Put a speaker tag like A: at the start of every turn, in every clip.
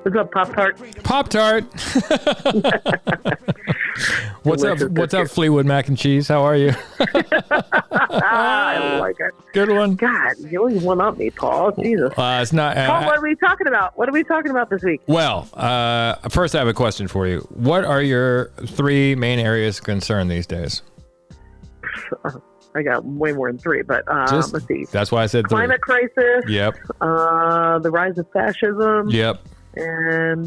A: What's up, Pop-Tart?
B: Pop-Tart. What's up, Fleetwood Mac and Cheese? How are you?
A: I like it.
B: Good one.
A: God, you always one up me, Paul. Jesus.
B: It's not.
A: Paul, what are we talking about? What are we talking about this week?
B: Well, first I have a question for you. What are your 3 main areas of concern these days?
A: I got way more than 3, but let's see.
B: That's why I said 3.
A: Climate crisis.
B: Yep.
A: The rise of fascism.
B: Yep.
A: And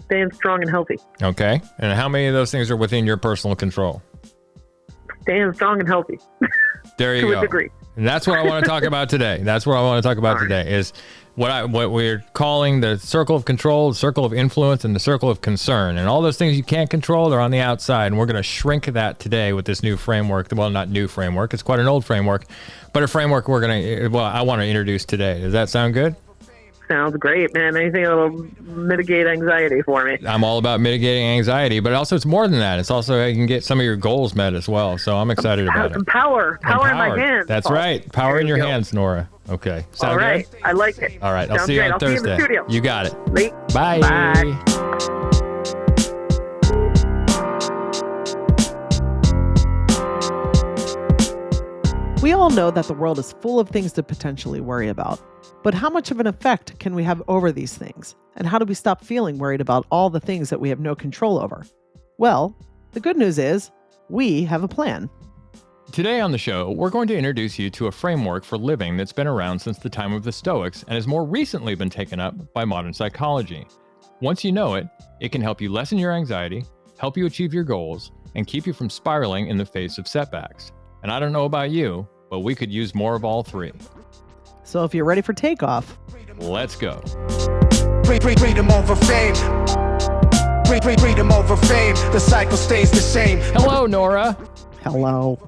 A: staying strong and healthy.
B: Okay. And how many of those things are within your personal control?
A: Staying strong and healthy.
B: There you go.
A: To a degree.
B: And that's what I want to talk about today. That's what I want to talk about today is what we're calling the circle of control, the circle of influence, and the circle of concern. And all those things you can't control, they're on the outside. And we're going to shrink that today with this new framework. Well, not new framework. It's quite an old framework, but a framework I want to introduce today. Does that sound good?
A: Sounds great, man. Anything that'll mitigate anxiety for me.
B: I'm all about mitigating anxiety, but also it's more than that. It's also how you can get some of your goals met as well. So I'm excited about it.
A: Power in my hands.
B: That's right. Power in your hands, Nora. Okay.
A: Sound all right. Good? I like it.
B: All right. I'll see you on Thursday.
A: See you in the studio.
B: You got it.
A: Late.
B: Bye.
A: Bye.
C: We all know that the world is full of things to potentially worry about. But how much of an effect can we have over these things? And how do we stop feeling worried about all the things that we have no control over? Well, the good news is we have a plan.
B: Today on the show, we're going to introduce you to a framework for living that's been around since the time of the Stoics and has more recently been taken up by modern psychology. Once you know it, it can help you lessen your anxiety, help you achieve your goals, and keep you from spiraling in the face of setbacks. And I don't know about you, but we could use more of all 3.
C: So if you're ready for takeoff,
B: let's go.
D: Freedom over fame. Freedom over fame. The cycle stays the same.
B: Hello, Nora.
C: Hello.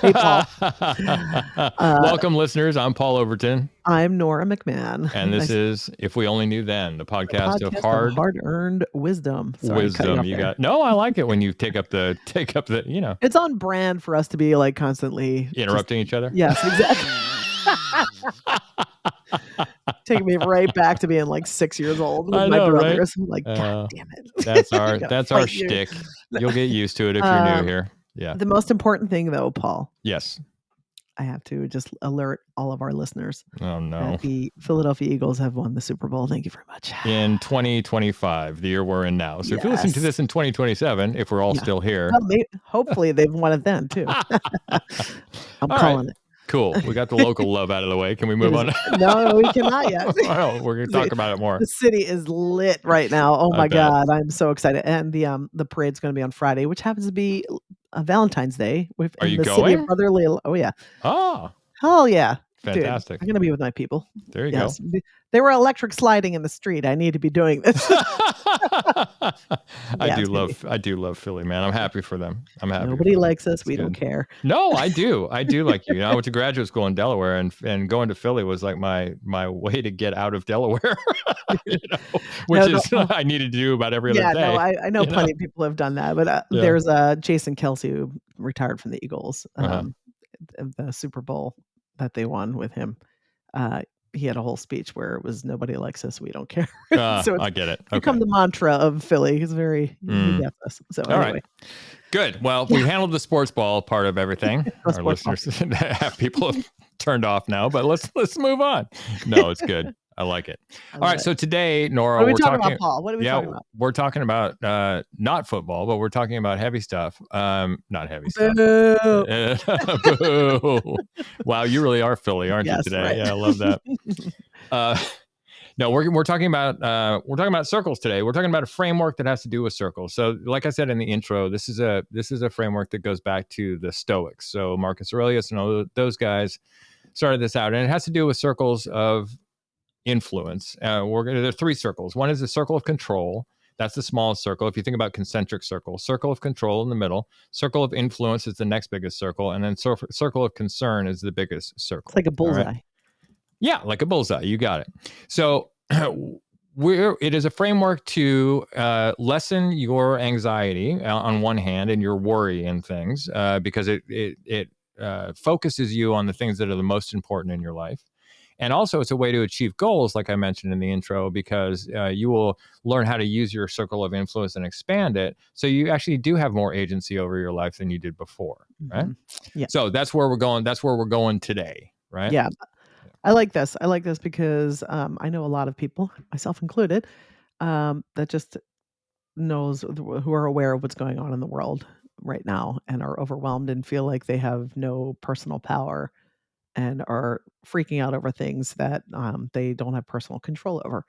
C: Hey, Paul.
B: Welcome, listeners. I'm Paul Overton.
C: I'm Nora McMahon.
B: And this is If We Only Knew Then, the podcast of
C: hard-earned wisdom. Sorry,
B: wisdom. You got no. I like it when you take up the.
C: It's on brand for us to be like constantly
B: interrupting each other.
C: Yes, exactly. Taking me right back to being like 6 years old with my brothers. Right? I'm like, God damn it.
B: That's our shtick. You'll get used to it if you're new here. Yeah.
C: The most important thing, though, Paul.
B: Yes.
C: I have to just alert all of our listeners.
B: Oh, no.
C: The Philadelphia Eagles have won the Super Bowl. Thank you very much.
B: In 2025, the year we're in now. So if you listen to this in 2027, if we're all still here.
C: Well, hopefully they've won it then, too. I'm calling it.
B: Cool. We got the local love out of the way. Can we move on?
C: No, we cannot yet.
B: Oh, we're going to talk about it more.
C: The city is lit right now. Oh, my God. I'm so excited. And the parade's going to be on Friday, which happens to be Valentine's Day.
B: Are you going?
C: City of brotherly. Oh, yeah.
B: Oh.
C: Hell yeah.
B: Fantastic.
C: Dude, I'm going to be with my people.
B: There you go.
C: They were electric sliding in the street. I need to be doing this.
B: I do love Philly, man. I'm happy for them. I'm happy.
C: Nobody likes us. We don't care.
B: No, I do. I do like you. I went to graduate school in Delaware, and going to Philly was like my way to get out of Delaware, I needed to do about every other day.
C: No, I know plenty of people have done that, but there's Jason Kelsey who retired from the Eagles, the Super Bowl that they won with him. He had a whole speech where it was nobody likes us, we don't care. So
B: I get it. Okay.
C: Become the mantra of Philly. He's very he gets us. So
B: all right. Good. Well, we handled the sports ball part of everything. Our listeners have people turned off now, but let's move on. No, it's good. I like it. All right. So today, Nora,
C: what are we talking about, Paul? What are we talking about?
B: We're talking about not football, but we're talking about heavy stuff. Not heavy stuff. Boo. Wow, you really are Philly, aren't you today? Right. Yeah, I love that. No, we're talking about circles today. We're talking about a framework that has to do with circles. So, like I said in the intro, this is a framework that goes back to the Stoics. So Marcus Aurelius and all those guys started this out, and it has to do with circles of influence. There are 3 circles. One is the circle of control. That's the smallest circle. If you think about concentric circles, circle of control in the middle, circle of influence is the next biggest circle, and then circle of concern is the biggest circle.
C: It's like a bullseye. Right?
B: Yeah, like a bullseye. You got it. So it is a framework to lessen your anxiety on one hand and your worry and things because it focuses you on the things that are the most important in your life. And also it's a way to achieve goals, like I mentioned in the intro, because you will learn how to use your circle of influence and expand it. So you actually do have more agency over your life than you did before, right?
C: Yeah.
B: So that's where we're going. That's where we're going today, right?
C: Yeah. I like this. I like this because I know a lot of people, myself included, that just who are aware of what's going on in the world right now and are overwhelmed and feel like they have no personal power and are freaking out over things that they don't have personal control over.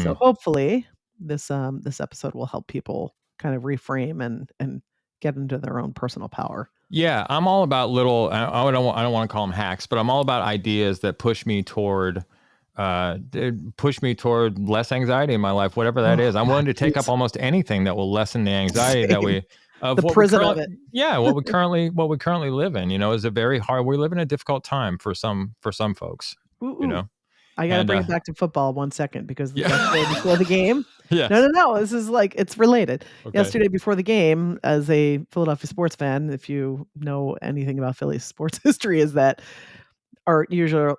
C: So hopefully this episode will help people kind of reframe and get into their own personal power.
B: Yeah, I'm all about little. I don't want to call them hacks, but I'm all about ideas that push me toward less anxiety in my life, whatever that is. I'm willing to take up almost anything that will lessen the anxiety that we of
C: the
B: what
C: prison
B: we
C: of it.
B: Yeah, what we currently live in. Is a very hard. We live in a difficult time for some folks.
C: Ooh. I got to bring it back to football 1 second because yesterday before the game.
B: Yes.
C: No. This is like, it's related.
B: Okay.
C: Yesterday before the game, as a Philadelphia sports fan, if you know anything about Philly's sports history, is that our usual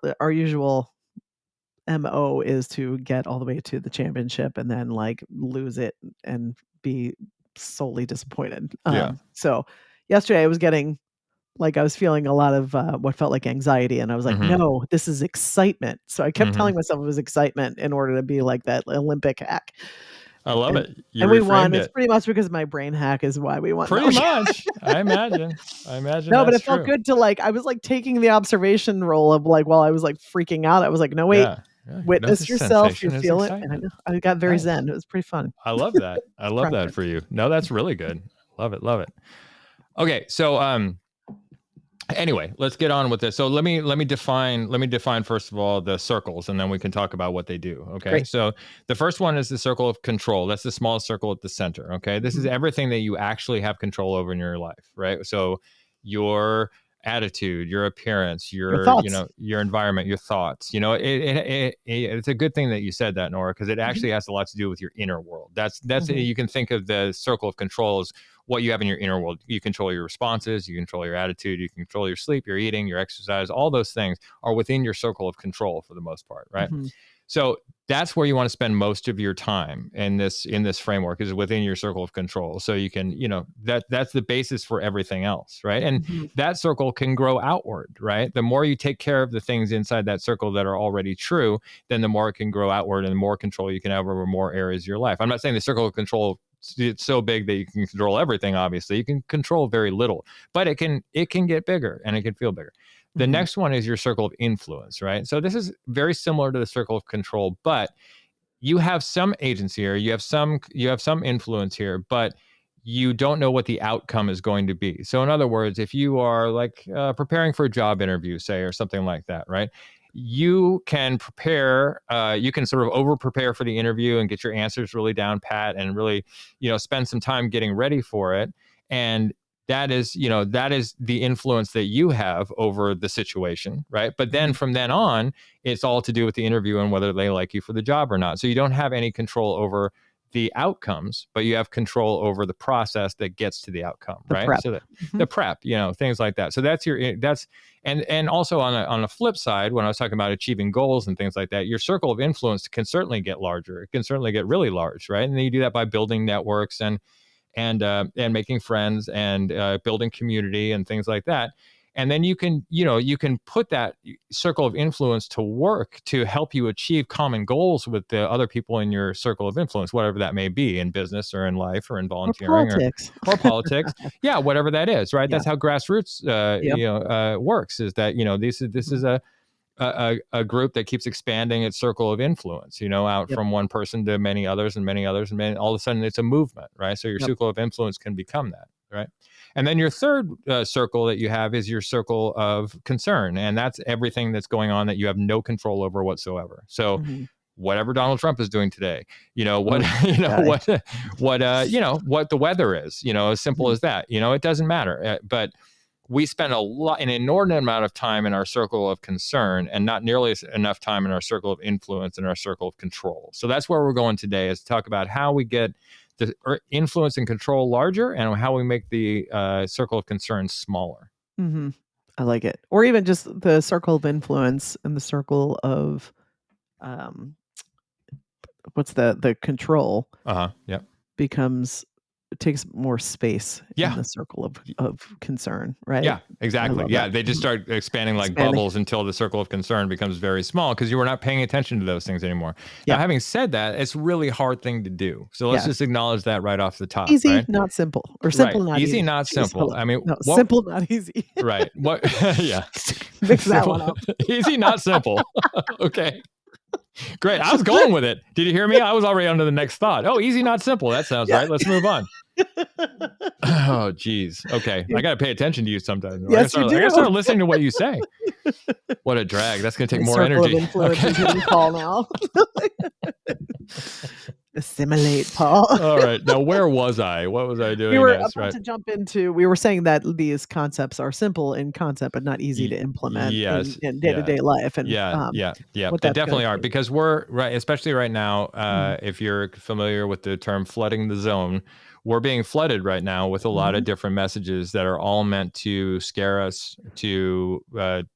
C: MO is to get all the way to the championship and then like lose it and be solely disappointed. So yesterday I was feeling a lot of what felt like anxiety. And I was like, no, this is excitement. So I kept telling myself it was excitement in order to be like that Olympic hack.
B: I love it.
C: And we won. It's pretty much because my brain hack is why we won.
B: Pretty much. I imagine.
C: No, but it felt good to I was like taking the observation role of like, while I was like freaking out, I was like, no, wait, witness yourself. You feel it. And I got very zen. It was pretty fun.
B: I love that. I love that for you. No, that's really good. Love it. Love it. Okay. So, anyway, let's get on with this. So let me define first of all the circles, and then we can talk about what they do. Okay.
C: Great.
B: So the first one is the circle of control. That's the smallest circle at the center. Okay. This is everything that you actually have control over in your life, right? So your attitude, your appearance, your your environment, your thoughts. It's a good thing that you said that, Nora, because it actually has a lot to do with your inner world. That's you can think of the circle of control as what you have in your inner world. You control your responses, you control your attitude, you control your sleep, your eating, your exercise. All those things are within your circle of control for the most part, right? So that's where you want to spend most of your time in this framework, is within your circle of control. So you can, that's the basis for everything else, right? And that circle can grow outward, right? The more you take care of the things inside that circle that are already true, then the more it can grow outward and the more control you can have over more areas of your life. I'm not saying the circle of control, it's so big that you can control everything. Obviously, you can control very little, but it can get bigger and it can feel bigger. The next one is your circle of influence, right? So this is very similar to the circle of control, but you have some agency here, you have some influence here, but you don't know what the outcome is going to be. So in other words, if you are preparing for a job interview, say, or something like that, right? You can prepare, you can sort of over prepare for the interview and get your answers really down pat and really, spend some time getting ready for it. And that is the influence that you have over the situation, right? But then from then on, it's all to do with the interview and whether they like you for the job or not. So you don't have any control over the outcomes, but you have control over the process that gets to the outcome, right?
C: Prep.
B: So the prep, things like that. So and also on the flip side, when I was talking about achieving goals and things like that, your circle of influence can certainly get larger. It can certainly get really large, right? And then you do that by building networks and making friends and building community and things like that. And then you can put that circle of influence to work to help you achieve common goals with the other people in your circle of influence, whatever that may be, in business or in life or in volunteering or politics. Yeah, whatever that is, right? Yeah. That's how grassroots works, is that, this is a group that keeps expanding its circle of influence, out from one person to many others and all of a sudden it's a movement, right? So your circle of influence can become that, right? And then your third circle that you have is your circle of concern. And that's everything that's going on that you have no control over whatsoever. So whatever Donald Trump is doing today, what the weather is, as simple as that, it doesn't matter. But we spend an inordinate amount of time in our circle of concern and not nearly enough time in our circle of influence and our circle of control. So that's where we're going today, is to talk about how we get the influence and control larger and how we make the circle of concern smaller.
C: I like it. Or even just the circle of influence and the circle of what's the control
B: Yep.
C: takes more space
B: Yeah.
C: in the circle of concern, right?
B: Yeah, exactly. Yeah,
C: that.
B: they just start expanding like bubbles until the circle of concern becomes very small because you were not paying attention to those things anymore. Now, having said that, it's a really hard thing to do. So let's just acknowledge that right off the top.
C: Easy,
B: right?
C: not simple, or simple, not easy.
B: Easy, not
C: Jeez,
B: simple. I mean,
C: no, simple, not easy.
B: Right. What? Yeah.
C: Mix that one up.
B: Easy, not simple. Okay. Great. I was going with it. Did you hear me? I was already on to the next thought. Oh, easy, not simple. That sounds right. Let's move on. Oh, geez. Okay. I got to pay attention to you sometimes.
C: Yes, you do.
B: I got to start listening to what you say. What a drag. That's going to take more energy.
C: Of influence is what you call now. Assimilate, Paul.
B: All right. Now, where was I? What was I doing?
C: We were about to jump into, we were saying that these concepts are simple in concept, but not easy to implement in day-to-day life. And
B: they definitely are, because we're right, especially right now, if you're familiar with the term flooding the zone, we're being flooded right now with a lot of different messages that are all meant to scare us, to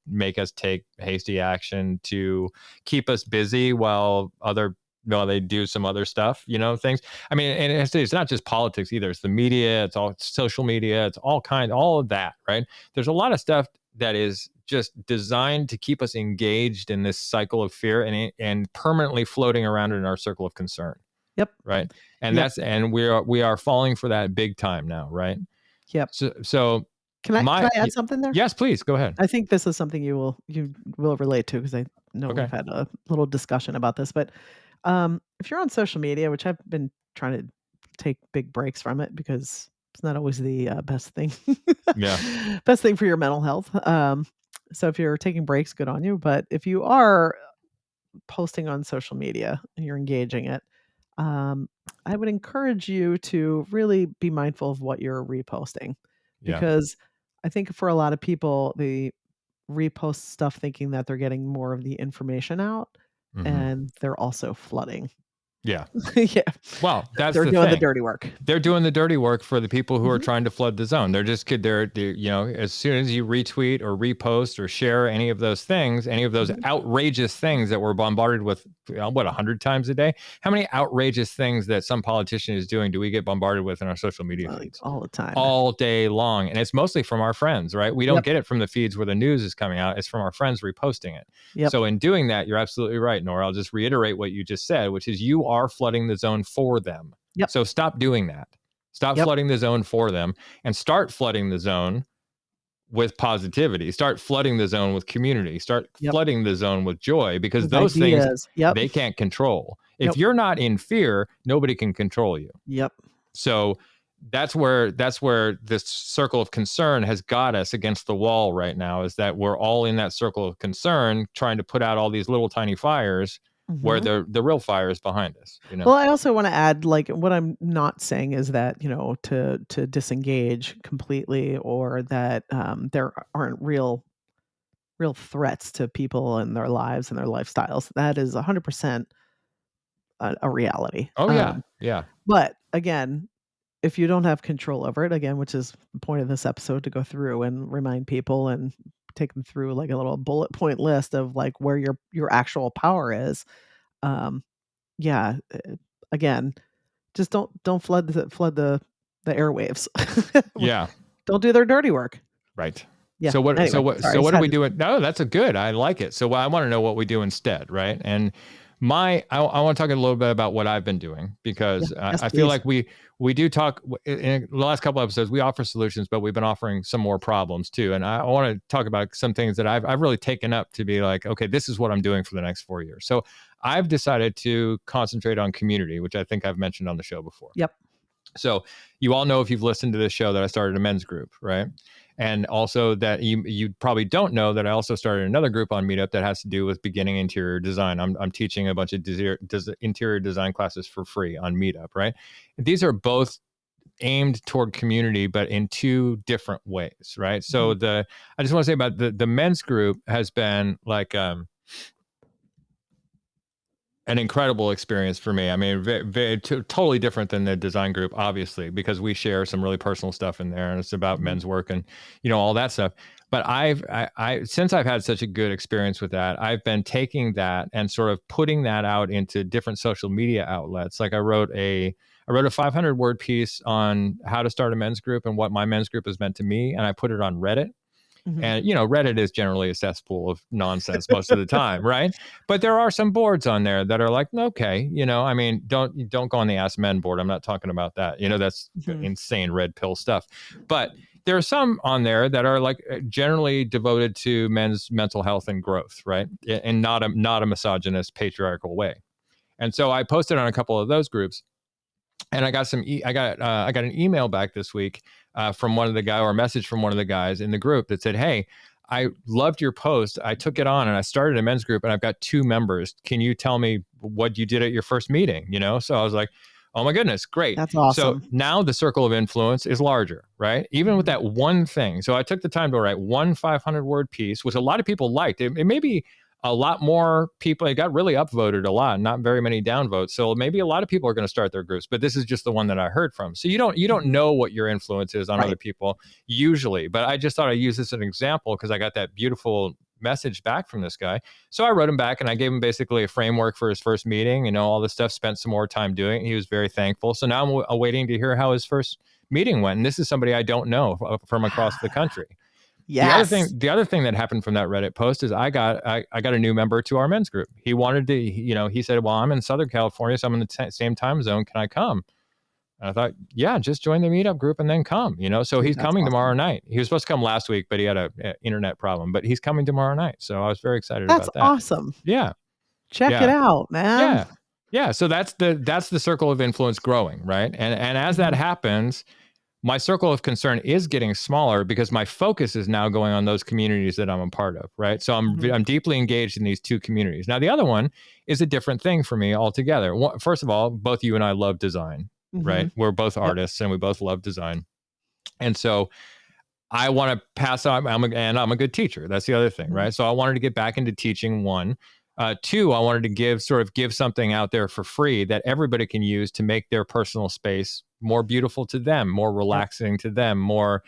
B: make us take hasty action, to keep us busy while they do some other stuff, things. I mean, and it's not just politics either. It's the media, it's all social media, it's all of that, right? There's a lot of stuff that is just designed to keep us engaged in this cycle of fear and permanently floating around in our circle of concern.
C: Yep.
B: Right. And we are falling for that big time now, right?
C: Yep.
B: So
C: can I add something there?
B: Yes, please go ahead.
C: I think this is something you will relate to, because I know we've had a little discussion about this, but if you're on social media, which I've been trying to take big breaks from it because it's not always the best thing. Best thing for your mental health. So if you're taking breaks, good on you. But if you are posting on social media and you're engaging it, I would encourage you to really be mindful of what you're reposting, because I think for a lot of people, they repost stuff thinking that they're getting more of the information out. And they're also flooding.
B: Yeah.
C: Yeah.
B: Well, they're
C: doing the dirty work.
B: They're doing the dirty work for the people who are trying to flood the zone. They're just they're as soon as you retweet or repost or share any of those things, any of those outrageous things that we're bombarded with, 100 times a day? How many outrageous things that some politician is doing do we get bombarded with in our social media feeds?
C: All the time.
B: All day long. And it's mostly from our friends, right? We don't get it from the feeds where the news is coming out. It's from our friends reposting it. Yep. So in doing that, you're absolutely right, Nora. I'll just reiterate what you just said, which is you are flooding the zone for them.
C: Yep.
B: So stop doing that. Stop flooding the zone for them and start flooding the zone with positivity. Start flooding the zone with community. Start flooding the zone with joy, because with those ideas. Things they can't control. If you're not in fear, nobody can control you.
C: Yep.
B: So that's where this circle of concern has got us against the wall right now, is that we're all in that circle of concern trying to put out all these little tiny fires where the real fire is behind us.
C: Well, I also want to add, like, what I'm not saying is that, to disengage completely, or that there aren't real threats to people and their lives and their lifestyles. That is 100% a reality.
B: Oh, yeah.
C: But again, if you don't have control over it, again, which is the point of this episode, to go through and remind people and take them through like a little bullet point list of like where your actual power is. Again, just don't flood the airwaves. Don't do their dirty work.
B: Right.
C: Yeah.
B: So what
C: Anyway,
B: what do we do? No, that's good. I like it. So I want to know what we do instead, right? And I want to talk a little bit about what I've been doing, because I feel like we do talk in the last couple episodes. We offer solutions, but we've been offering some more problems too. And I want to talk about some things that I've really taken up to be like, okay, this is what I'm doing for the next 4 years. So I've decided to concentrate on community, which I think I've mentioned on the show before.
C: Yep.
B: So you all know, if you've listened to this show, that I started a men's group, right? And also that you probably don't know that I also started another group on Meetup that has to do with beginning interior design. I'm teaching a bunch of interior design classes for free on Meetup, right? These are both aimed toward community, but in two different ways, right? So I just want to say about the men's group has been like, an incredible experience for me. I mean, totally different than the design group, obviously, because we share some really personal stuff in there, and it's about men's work and all that stuff. But since I've had such a good experience with that, I've been taking that and sort of putting that out into different social media outlets. Like I wrote a 500-word piece on how to start a men's group and what my men's group has meant to me, and I put it on Reddit. And, Reddit is generally a cesspool of nonsense most of the time, right? But there are some boards on there that are like, okay, I mean, don't go on the Ask Men board. I'm not talking about that. That's insane red pill stuff. But there are some on there that are like generally devoted to men's mental health and growth, right? And not a misogynist, patriarchal way. And so I posted on a couple of those groups. And I got an email back this week from one of the guys, or a message from one of the guys in the group that said, "Hey, I loved your post. I took it on and I started a men's group and I've got 2 members. Can you tell me what you did at your first meeting?" So I was like, "Oh my goodness, great.
C: That's awesome."
B: So now the circle of influence is larger, right? Even with that one thing. So I took the time to write one 500-word piece, which a lot of people liked. It may be a lot more people. It got really upvoted a lot, not very many downvotes. So maybe a lot of people are going to start their groups, but this is just the one that I heard from. So you don't know what your influence is on other people usually, but I just thought I'd use this as an example because I got that beautiful message back from this guy. So I wrote him back and I gave him basically a framework for his first meeting, all this stuff, spent some more time doing it. He was very thankful. So now I'm waiting to hear how his first meeting went. And this is somebody I don't know from across the country.
C: Yes.
B: The other thing that happened from that Reddit post is I got a new member to our men's group. He wanted to, he said, "Well, I'm in Southern California, so I'm in the same time zone. Can I come?" And I thought, yeah, just join the meetup group and then come, So he's coming tomorrow night. He was supposed to come last week, but he had an internet problem, but he's coming tomorrow night. So I was very excited about that.
C: That's awesome.
B: Yeah.
C: Check it out, man.
B: Yeah. Yeah. So that's the circle of influence growing, right? And as that happens, my circle of concern is getting smaller because my focus is now going on those communities that I'm a part of, right? So I'm deeply engaged in these 2 communities. Now, the other one is a different thing for me altogether. First of all, both you and I love design, right? We're both artists and we both love design. And so I want to pass on, I'm a good teacher. That's the other thing, right? So I wanted to get back into teaching, 1. 2, I wanted to give something out there for free that everybody can use to make their personal space more beautiful to them, more relaxing to them, more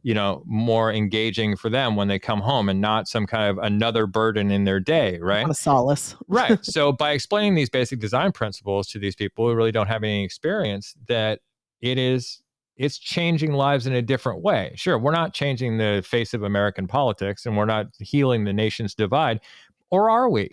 B: engaging for them when they come home and not some kind of another burden in their day, right?
C: Not a solace.
B: Right. So by explaining these basic design principles to these people who really don't have any experience, that it's changing lives in a different way. Sure, we're not changing the face of American politics and we're not healing the nation's divide, or are we?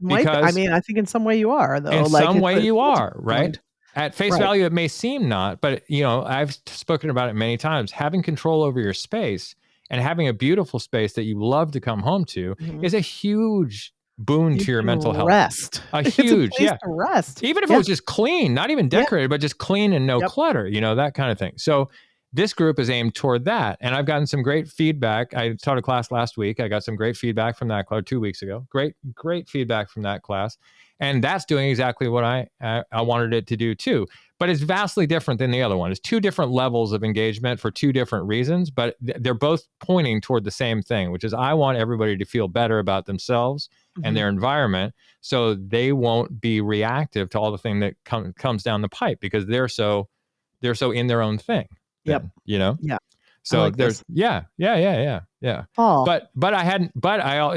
C: I think in some way you are, though.
B: In some way you are, right? At face value, it may seem not, but I've spoken about it many times. Having control over your space and having a beautiful space that you love to come home to is a huge boon to your mental health.
C: Rest.
B: A huge,
C: it's a place to rest.
B: Even if it was just clean, not even decorated, but just clean and no clutter, that kind of thing. So this group is aimed toward that. And I've gotten some great feedback. I taught a class last week. I got some great feedback from that class 2 weeks ago. Great feedback from that class. And that's doing exactly what I wanted it to do too. But it's vastly different than the other one. It's 2 different levels of engagement for 2 different reasons, but they're both pointing toward the same thing, which is I want everybody to feel better about themselves and their environment so they won't be reactive to all the thing that comes down the pipe because they're so in their own thing.
C: Yep.
B: Then,
C: Yeah.
B: So
C: like
B: there's,
C: this.
B: yeah.
C: Oh.
B: But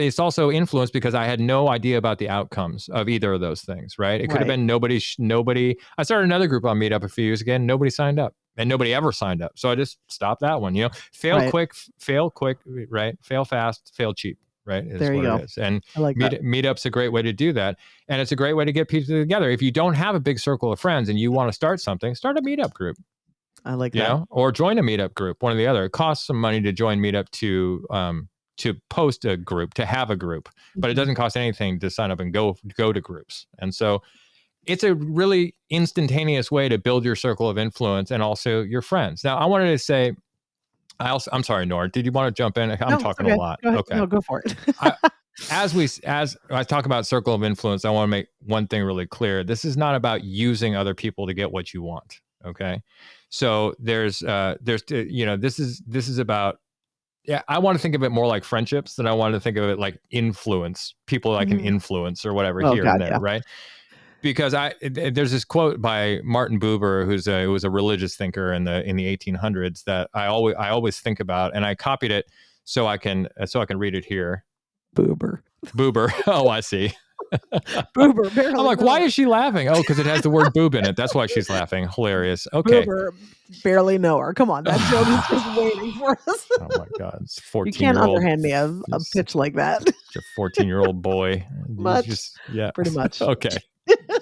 B: it's also influenced because I had no idea about the outcomes of either of those things, right? It could have been nobody. I started another group on Meetup a few years ago. Nobody signed up and nobody ever signed up. So I just stopped that one, fail quick, right? Fail fast, fail cheap. Right.
C: There you go.
B: It is. And
C: I like that.
B: Meetup's a great way to do that. And it's a great way to get people together. If you don't have a big circle of friends and you want to start something, start a Meetup group.
C: I like that.
B: Or join a Meetup group, one or the other. It costs some money to join Meetup to post a group, to have a group, but it doesn't cost anything to sign up and go to groups. And so it's a really instantaneous way to build your circle of influence and also your friends. Now, I wanted to say, I'm sorry, Nora, did you want to jump in? I'm talking a lot.
C: Go ahead.
B: Okay.
C: No, go for it.
B: As I talk about circle of influence, I want to make one thing really clear. This is not about using other people to get what you want. Okay. So this is about, I want to think of it more like friendships than I want to think of it like influence, people I can influence or whatever and there, right? because there's this quote by Martin Buber, who was a religious thinker in the 1800s that I always think about, and I copied it so I can read it here.
C: Buber.
B: Oh, I see.
C: Boober.
B: I'm like, why is she laughing? Oh, because it has the word boob in it. That's why she's laughing. Hilarious. Okay.
C: Boober, barely know her. Come on, that joke is just waiting for us.
B: Oh my God, it's 14-year-old.
C: You can't underhand me a pitch like that.
B: A 14-year-old boy.
C: Pretty much.
B: Okay.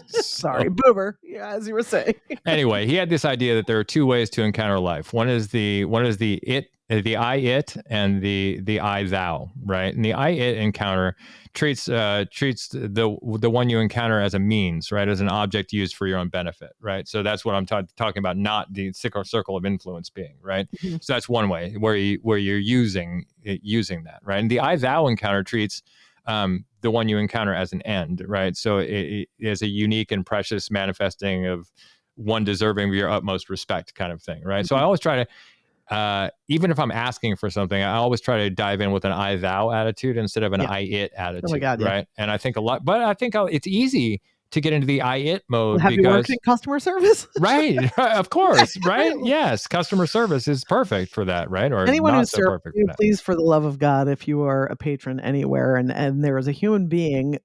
C: Sorry, Boober. Yeah, as you were saying.
B: Anyway, he had this idea that there are two ways to encounter life. One is the I it and the I thou, right? And the I it encounter treats the one you encounter as a means, right, as an object used for your own benefit, right? So that's what I'm talking about, not the circle of influence being, right? Mm-hmm. So that's one way where you're using that, right? And the I thou encounter treats the one you encounter as an end, right? So it is a unique and precious manifesting of one deserving of your utmost respect, kind of thing, right? Mm-hmm. So I always try to, even if I'm asking for something, I always try to dive in with an I thou attitude instead of an I it attitude, oh my God, right? And I think I think it's easy to get into the I it mode.
C: Have you worked in customer service?
B: Right, of course, right? Yes, customer service is perfect for that, right? Or
C: anyone
B: not
C: who's
B: so perfect for that.
C: Please, for the love of God, if you are a patron anywhere and there is a human being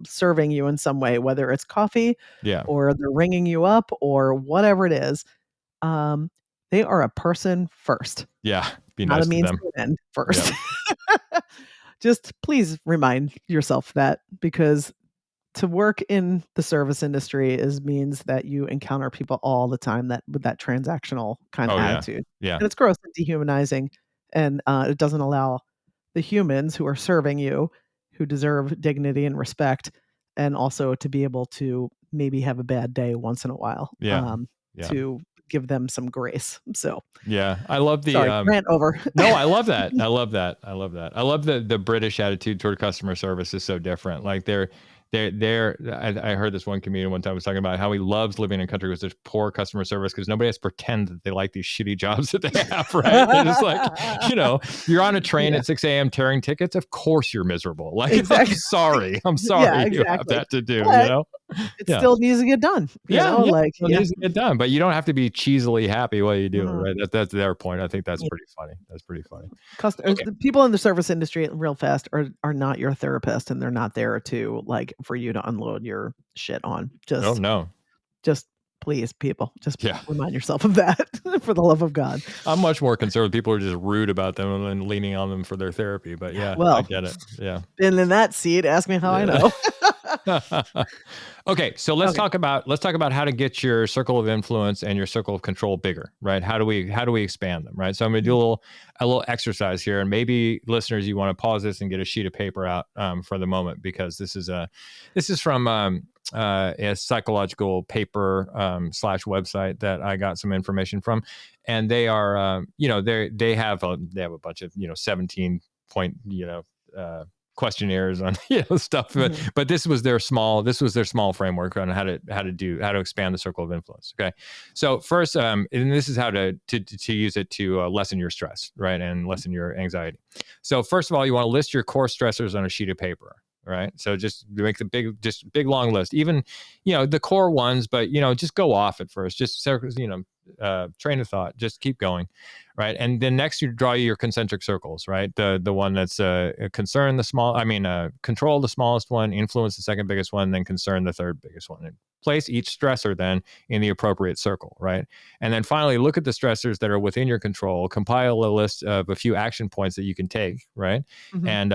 C: serving you in some way, whether it's coffee, or they're ringing you up, or whatever it is, they are a person first.
B: Yeah, be nice to them.
C: End first. Yep. Just please remind yourself that, because to work in the service industry means that you encounter people all the time with that transactional kind of attitude.
B: Yeah.
C: And it's gross and dehumanizing. And it doesn't allow the humans who are serving you, who deserve dignity and respect, and also to be able to maybe have a bad day once in a while. To give them some grace. So
B: I love the
C: rant over.
B: No, I love that. I love the British attitude toward customer service is so different. Like I heard this one comedian one time was talking about how he loves living in a country with such poor customer service because nobody has to pretend that they like these shitty jobs that they have, right? They're just like, you're on a train at 6 a.m. tearing tickets. Of course you're miserable. Like, exactly. I'm sorry you have that to do,
C: but it still needs to get done.
B: It needs to get done, but you don't have to be cheesily happy while you do it, right? That's their point. I think that's pretty funny.
C: The people in the service industry, real fast, are not your therapist, and they're not there to for you to unload your shit on. Just please, people, just remind yourself of that. For the love of God.
B: I'm much more concerned with people who are just rude about them and leaning on them for their therapy. But I get it. Yeah.
C: Been in that seat. Ask me how I know.
B: Okay, so let's talk about how to get your circle of influence and your circle of control bigger, right? How do we expand them, right? So I'm going to do a little exercise here, and maybe listeners, you want to pause this and get a sheet of paper out for the moment, because this is from a psychological paper / website that I got some information from, and they are they have a bunch of 17 point questionnaires on stuff, but this was their small framework on how to expand the circle of influence. Okay, so first, and this is how to use it to lessen your stress, right, and lessen your anxiety. So first of all, you want to list your core stressors on a sheet of paper. Right. So just make the big long list, even, the core ones, but, just go off at first, just, train of thought, just keep going. Right. And then next you draw your concentric circles, right? The one that's control the smallest one, influence the second biggest one, then concern the third biggest one. And place each stressor then in the appropriate circle, right? And then finally, look at the stressors that are within your control, compile a list of a few action points that you can take, right? Mm-hmm. And,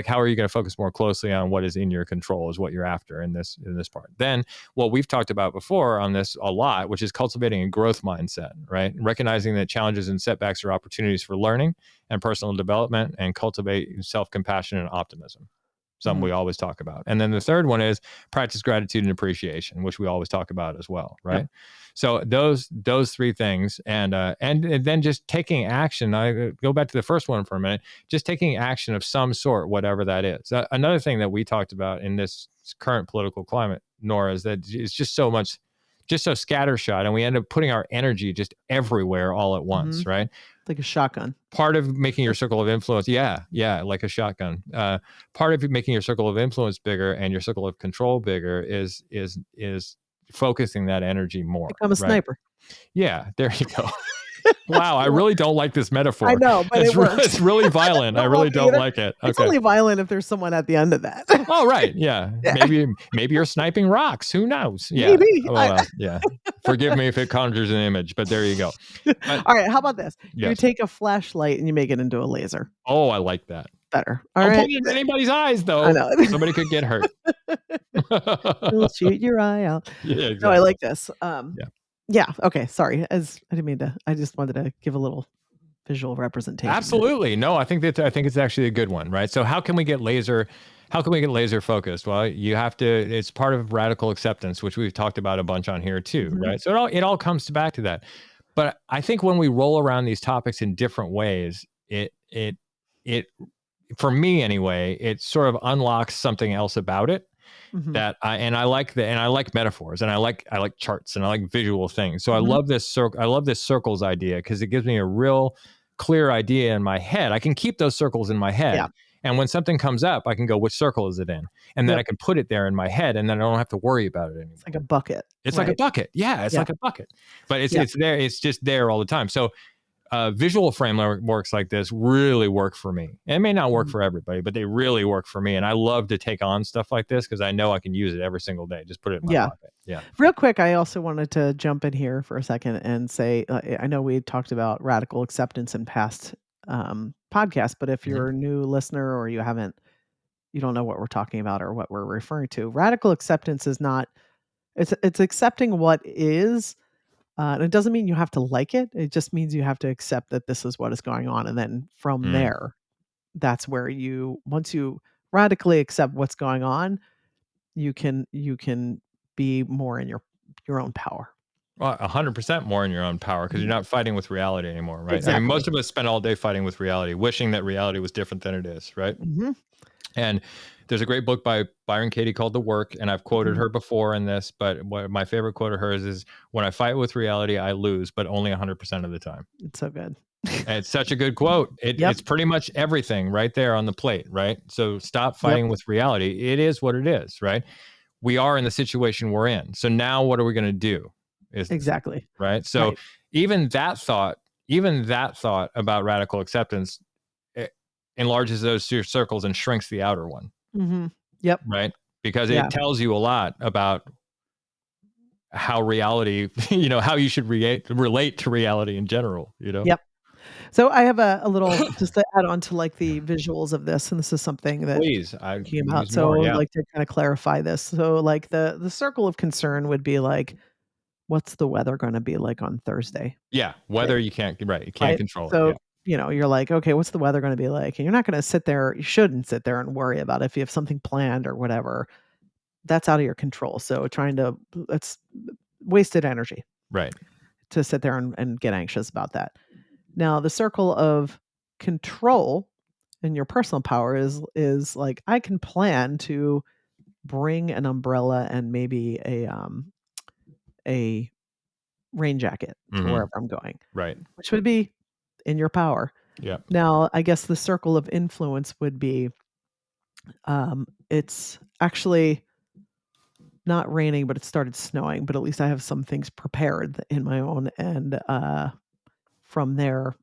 B: how are you going to focus more closely on what is in your control is what you're after in this part. Then what we've talked about before on this a lot, which is cultivating a growth mindset, right? Recognizing that challenges and setbacks are opportunities for learning and personal development, and cultivate self-compassion and optimism. Something we always talk about. And then the third one is practice gratitude and appreciation, which we always talk about as well, right? Yep. So those three things, and then just taking action. I go back to the first one for a minute, just taking action of some sort, whatever that is. Another thing that we talked about in this current political climate, Nora, is that it's just so much just so scattershot, and we end up putting our energy just everywhere all at once, right?
C: Like a shotgun.
B: Part of making your circle of influence, like a shotgun. Part of making your circle of influence bigger and your circle of control bigger is focusing that energy more.
C: Become a sniper.
B: Yeah, there you go. Wow, I really don't like this metaphor.
C: I know, but it works.
B: It's really violent. I really don't like it. Okay.
C: It's only violent if there's someone at the end of that.
B: Oh, right. Yeah. Maybe you're sniping rocks. Who knows? Yeah.
C: Maybe.
B: Yeah. Forgive me if it conjures an image, but there you go. But,
C: all right. How about this?
B: Yes.
C: You take a flashlight and you make it into a laser.
B: Oh, I like that.
C: Better.
B: Don't put it in anybody's eyes, though.
C: I know.
B: Somebody could get hurt.
C: It'll shoot your eye out.
B: Yeah, exactly.
C: No, I like this. Yeah. Okay. Sorry. I didn't mean to. I just wanted to give a little visual representation.
B: Absolutely. No, I think it's actually a good one, right? So how can we get laser focused? Well, it's part of radical acceptance, which we've talked about a bunch on here too, right? So it all comes back to that. But I think when we roll around these topics in different ways, it for me anyway, it sort of unlocks something else about it. That I like metaphors, and I like charts, and I like visual things. So I love this circles idea, because it gives me a real clear idea in my head. I can keep those circles in my head, and when something comes up, I can go, which circle is it in? And then I can put it there in my head, and then I don't have to worry about it anymore.
C: It's like a bucket.
B: It's like a bucket. Yeah, it's like a bucket, but it's there. It's just there all the time. So visual frameworks like this really work for me. And it may not work for everybody, but they really work for me. And I love to take on stuff like this because I know I can use it every single day. Just put it in my pocket. Yeah.
C: Real quick, I also wanted to jump in here for a second and say, I know we talked about radical acceptance in past podcasts, but if you're a new listener or you don't know what we're talking about or what we're referring to, radical acceptance is not, it's accepting what is. And it doesn't mean you have to like it. It just means you have to accept that this is what is going on. And then from there, that's where once you radically accept what's going on, you can be more in your own power.
B: Well, 100% more in your own power, because you're not fighting with reality anymore, right?
C: Exactly.
B: I mean, most of us spend all day fighting with reality, wishing that reality was different than it is, right? And there's a great book by Byron Katie called The Work, and I've quoted her before in this, but what my favorite quote of hers is, when I fight with reality, I lose, but only 100% of the time.
C: It's so good.
B: And it's such a good quote. It's pretty much everything right there on the plate, right? So stop fighting with reality. It is what it is, right? We are in the situation we're in. So now what are we going to do?
C: Exactly.
B: Right? So even that thought about radical acceptance enlarges those two circles and shrinks the outer one.
C: Yep.
B: Right? Because it tells you a lot about how reality, how you should relate to reality in general,
C: Yep. So I have a little, just to add on to like the visuals of this, and this is something that came out. So I'd like to kind of clarify this. So like the circle of concern would be like, what's the weather going to be like on Thursday?
B: Yeah. Weather, you can't control it.
C: So, you're like, okay, what's the weather going to be like? And you're not going to you shouldn't sit there and worry about it. If you have something planned or whatever, that's out of your control. So it's wasted energy.
B: Right.
C: To sit there and get anxious about that. Now, the circle of control in your personal power is like, I can plan to bring an umbrella and maybe a rain jacket to wherever I'm going.
B: Right.
C: Which would be in your power.
B: Yeah.
C: Now, I guess the circle of influence would be, it's actually not raining, but it started snowing, but at least I have some things prepared in my own. And from there,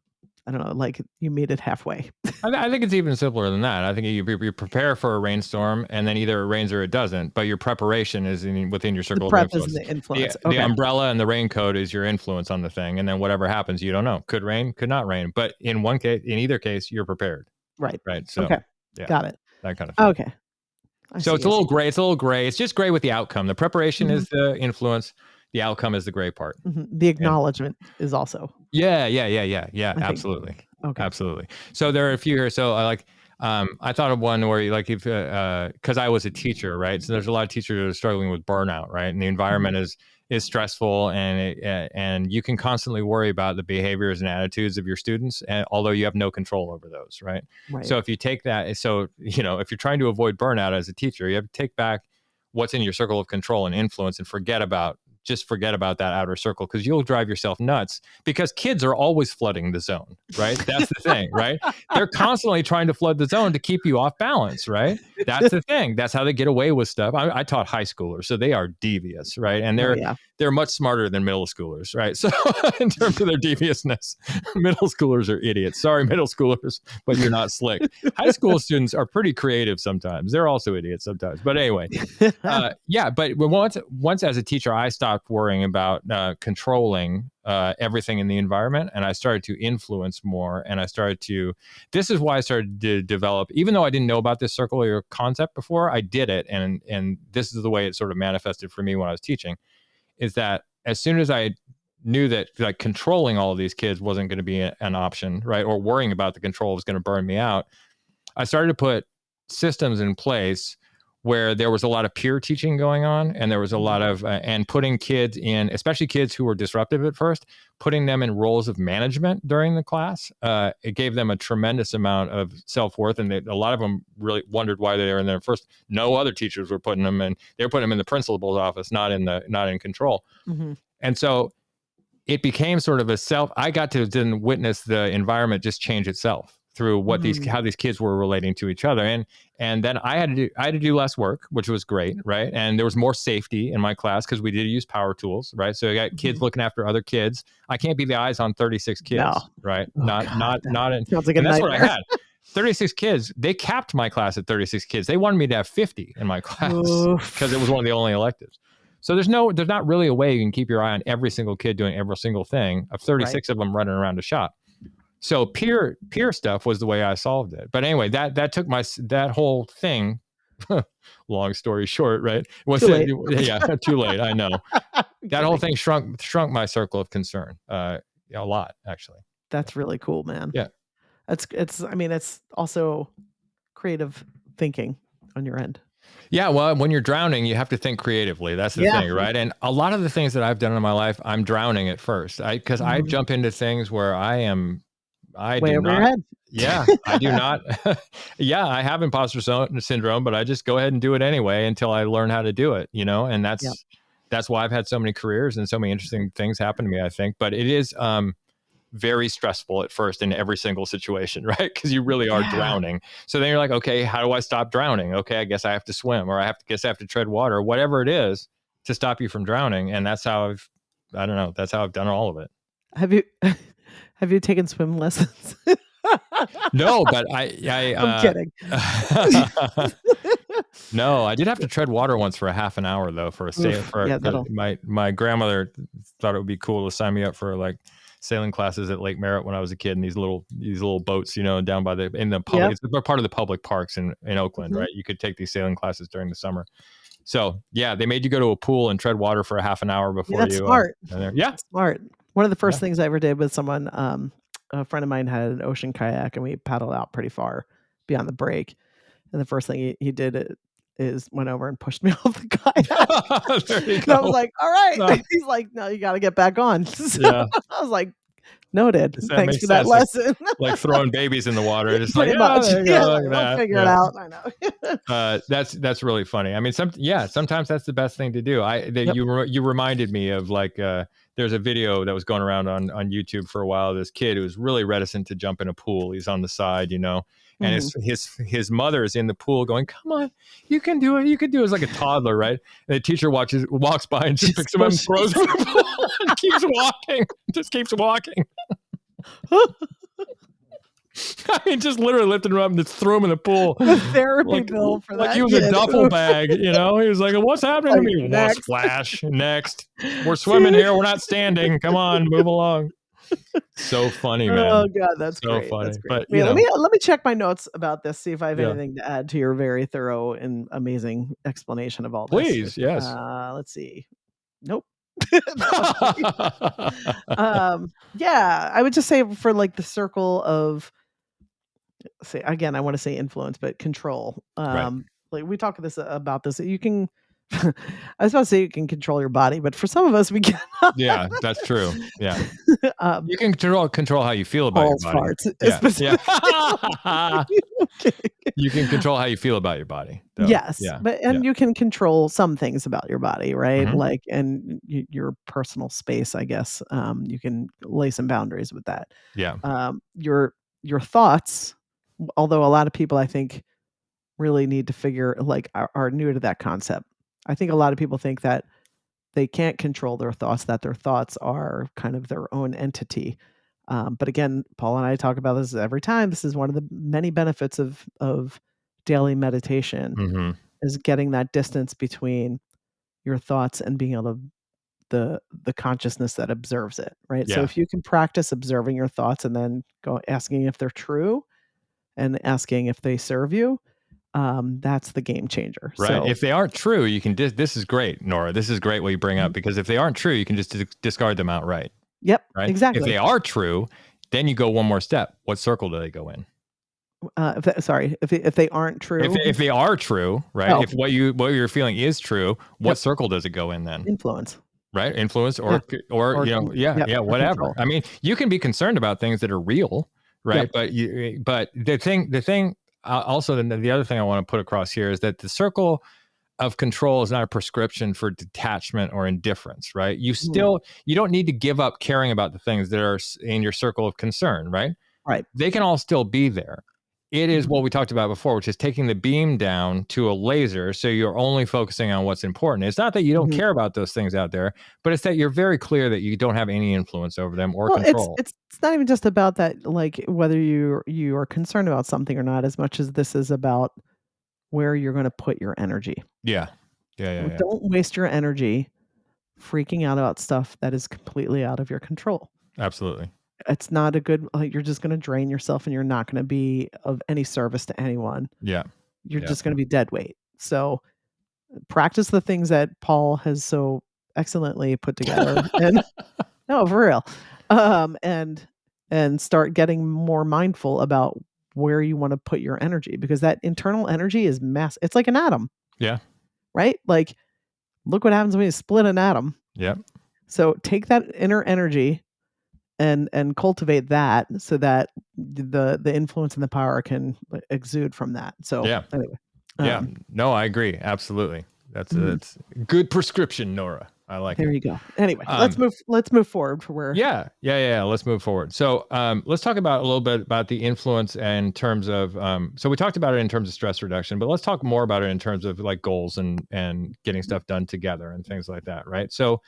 C: I don't know, like you meet it halfway.
B: I think it's even simpler than that. I think you prepare for a rainstorm, and then either it rains or it doesn't, but your preparation is within your circle of influence.
C: Is the influence.
B: The umbrella and the raincoat is your influence on the thing, and then whatever happens, you don't know. Could rain, could not rain. But in either case, you're prepared.
C: Right.
B: Right. So
C: got it.
B: That kind of thing.
C: Okay.
B: So it's a little gray. It's a little gray. It's just gray with the outcome. The preparation is the influence. The outcome is the gray part.
C: The acknowledgement is also.
B: Yeah. Absolutely.
C: Okay.
B: Absolutely. So there are a few here. So I thought of one where because I was a teacher, right? So there's a lot of teachers that are struggling with burnout, right? And the environment is stressful, and you can constantly worry about the behaviors and attitudes of your students, although you have no control over those, right? So if you take that, if you're trying to avoid burnout as a teacher, you have to take back what's in your circle of control and influence and forget about just forget about that outer circle, because you'll drive yourself nuts, because kids are always flooding the zone, right? That's the thing, right? They're constantly trying to flood the zone to keep you off balance, right? That's the thing. That's how they get away with stuff. I taught high schoolers, so they are devious, right? And they're much smarter than middle schoolers, right? So in terms of their deviousness, middle schoolers are idiots. Sorry, middle schoolers, but you're not slick. High school students are pretty creative sometimes. They're also idiots sometimes. But anyway, but once as a teacher, I stopped worrying about controlling everything in the environment, and I started to influence more. And this is why I started to develop, even though I didn't know about this circular concept before, I did it. And this is the way it sort of manifested for me when I was teaching, is that as soon as I knew that like controlling all of these kids wasn't going to be an option, right? Or worrying about the control was going to burn me out, I started to put systems in place where there was a lot of peer teaching going on, and there was a lot of, and putting kids in, especially kids who were disruptive at first, putting them in roles of management during the class. It gave them a tremendous amount of self-worth, and a lot of them really wondered why they were in there first. No other teachers were putting them in. They were putting them in the principal's office, not in control. Mm-hmm. And so it became sort of I got to then witness the environment just change itself through what how these kids were relating to each other. And then I had to do less work, which was great, right? And there was more safety in my class because we did use power tools, right? So I got kids looking after other kids. I can't be the eyes on 36 kids, right?
C: Oh,
B: not in,
C: sounds like a
B: that's
C: nightmare.
B: what I had. 36 kids. They capped my class at 36 kids. They wanted me to have 50 in my class because it was one of the only electives. So there's not really a way you can keep your eye on every single kid doing every single thing of 36 of them running around a shop. So peer stuff was the way I solved it. But anyway, that took that whole thing. Long story short, right?
C: Too late.
B: Yeah, too late. I know. That whole thing shrunk my circle of concern a lot, actually.
C: That's really cool, man.
B: Yeah,
C: it's also creative thinking on your end.
B: Yeah, well, when you're drowning, you have to think creatively. That's the thing, right? And a lot of the things that I've done in my life, I'm drowning at first. Because I jump into things where I
C: way
B: do
C: over
B: not.
C: Your head.
B: Yeah, I do not. Yeah, I have imposter syndrome, but I just go ahead and do it anyway until I learn how to do it, And that's why I've had so many careers and so many interesting things happen to me, I think. But it is very stressful at first in every single situation, right? Because you really are drowning. So then you're like, okay, how do I stop drowning? Okay, I guess I have to swim, or I have to tread water, whatever it is to stop you from drowning. And that's how that's how I've done all of it.
C: Have you taken swim lessons?
B: No, but
C: I'm kidding.
B: No, I did have to tread water once for a half an hour though my grandmother thought it would be cool to sign me up for like sailing classes at Lake Merritt when I was a kid, and these little boats, down by in the public. It's part of the public parks in Oakland, right? You could take these sailing classes during the summer. So yeah, they made you go to a pool and tread water for a half an hour before
C: that's smart.
B: That's
C: smart. One of the first things I ever did with someone, a friend of mine had an ocean kayak, and we paddled out pretty far beyond the break. And the first thing he did is went over and pushed me off the kayak.
B: There you
C: And
B: go.
C: I was like, all right. No. He's like, no, you got to get back on. So I was like, noted. Thanks for that lesson.
B: Like throwing babies in the water. Just
C: pretty much. We'll figure it out. I
B: know. That's really funny. I mean, sometimes that's the best thing to do. You reminded me of like, there's a video that was going around on YouTube for a while. This kid who was really reticent to jump in a pool. He's on the side, and his mother is in the pool going, come on, you can do it. You can do it. It's like a toddler, right? And the teacher walks by and just picks him up and throws him in the pool and keeps walking. Just keeps walking. I mean, just literally lifted him up and just threw him in the pool.
C: The therapy bill for that.
B: Like he was a duffel bag, He was like, what's happening to me?
C: Next.
B: Splash. Next. We're swimming here. We're not standing. Come on, move along. So funny, man.
C: Oh God, that's
B: so
C: great.
B: funny.
C: That's great.
B: But
C: let me check my notes about this. See if I have anything to add to your very thorough and amazing explanation of all this.
B: Please, yes.
C: Let's see. Nope. I would just say for like the circle of, I want to say influence, but control.
B: Right.
C: Like we talk about this. You can I was about to say you can control your body, but for some of us, we cannot.
B: Yeah, that's true. Yeah. You can control how you feel about your
C: Paul's
B: body.
C: farts.
B: Yeah.
C: Okay.
B: You can control how you feel about your body, though.
C: Yes,
B: Yeah.
C: but
B: Yeah.
C: you can control some things about your body, right?
B: Mhm.
C: Like, and your personal space, I guess. You can lay some boundaries with that.
B: Yeah.
C: Your thoughts, although a lot of people, I think, really need to figure, like, are new to that concept. I think a lot of people think that they can't control their thoughts, that their thoughts are kind of their own entity. But again, Paul and I talk about this every time. This is one of the many benefits of daily meditation,
B: Mhm.
C: is getting that distance between your thoughts and being able to the consciousness that observes it, right? So
B: Yeah.
C: if you can practice observing your thoughts and then go asking if they're true and asking if they serve you, that's the game changer.
B: Right.
C: So
B: If they aren't true, you can this is great, Nora. This is great what you bring up, because if they aren't true, you can just discard them outright.
C: yep,
B: Right. If
C: exactly.
B: they are true, then you go one more step. What circle do they go in?
C: If they aren't true,
B: If they are true, right?
C: Oh.
B: If what you're feeling is true, what
C: Yep.
B: circle does it go in then?
C: Influence.
B: Right? Influence
C: Yeah.
B: or
C: Or
B: whatever.
C: control.
B: I mean, you can be concerned about things that are real, right?
C: Yep.
B: But the thing also, the other thing I want to put across here is that the circle of control is not a prescription for detachment or indifference, right? You don't need to give up caring about the things that are in your circle of concern, right?
C: Right.
B: They can all still be there. It is
C: Mhm.
B: what we talked about before, which is taking the beam down to a laser, so you're only focusing on what's important. It's not that you don't
C: Mhm.
B: care about those things out there, but it's that you're very clear that you don't have any influence over them or
C: Well,
B: control.
C: it's not even just about that, like, whether you are concerned about something or not, as much as this is about where you're gonna put your energy.
B: Yeah. Yeah.
C: Don't waste your energy freaking out about stuff that is completely out of your control.
B: Absolutely.
C: It's not a good, like, you're just gonna drain yourself and you're not gonna be of any service to anyone.
B: Yeah.
C: You're
B: Yeah.
C: just gonna be dead weight. So, practice the things that Paul has so excellently put together, and no, for real. And start getting more mindful about where you wanna put your energy, because that internal energy is it's like an atom,
B: Yeah.
C: right? Like, look what happens when you split an atom.
B: Yep.
C: So take that inner energy and cultivate that, so that the influence and the power can exude from that. So
B: Yeah.
C: anyway,
B: Yeah. No, I agree. Absolutely. That's
C: Mhm.
B: good prescription, Nora. I like
C: there
B: it.
C: you go. Anyway,
B: Um,
C: let's move forward for where.
B: Yeah. Let's move forward. So let's talk about a little bit about the influence in terms of, so we talked about it in terms of stress reduction, but let's talk more about it in terms of like goals and getting stuff done together and things like that. Right. So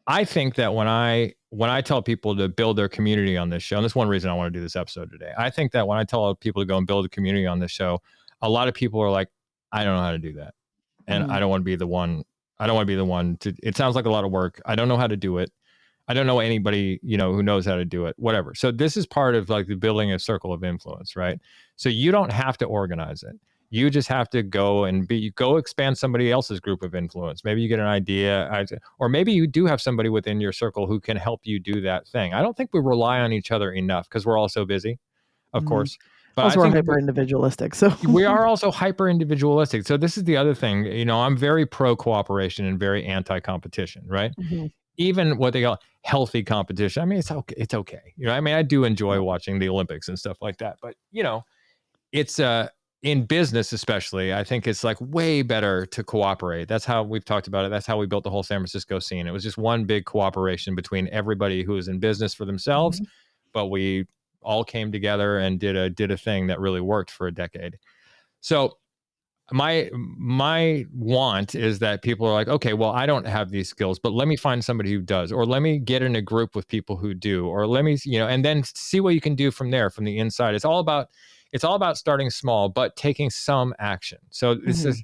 B: I think that when I tell people to build their community on this show, and that's one reason I want to do this episode today. I think that when I tell people to go and build a community on this show, a lot of people are like, I don't know how to do that. And I don't want to be the one. I don't want to be the one to, it sounds like a lot of work. I don't know how to do it. I don't know anybody, who knows how to do it, whatever. So this is part of like the building a circle of influence, right? So you don't have to organize it. You just have to go expand somebody else's group of influence. Maybe you get an idea, or maybe you do have somebody within your circle who can help you do that thing. I don't think we rely on each other enough because we're all so busy, of course. But
C: Also,
B: I
C: we're
B: think
C: hyper individualistic. So
B: we are also hyper individualistic. So this is the other thing. I'm very pro cooperation and very anti competition, right?
C: Mhm.
B: Even what they call healthy competition. I mean, it's okay. It's okay. I mean, I do enjoy watching the Olympics and stuff like that, but it's in business, especially, I think it's like way better to cooperate. That's how we've talked about it. That's how we built the whole San Francisco scene. It was just one big cooperation between everybody who was in business for themselves,
C: Mhm.
B: but we all came together and did a thing that really worked for a decade. So my want is that people are like, okay, well, I don't have these skills, but let me find somebody who does, or let me get in a group with people who do, or let me, and then see what you can do from there, from the inside. It's all about starting small, but taking some action. So this is,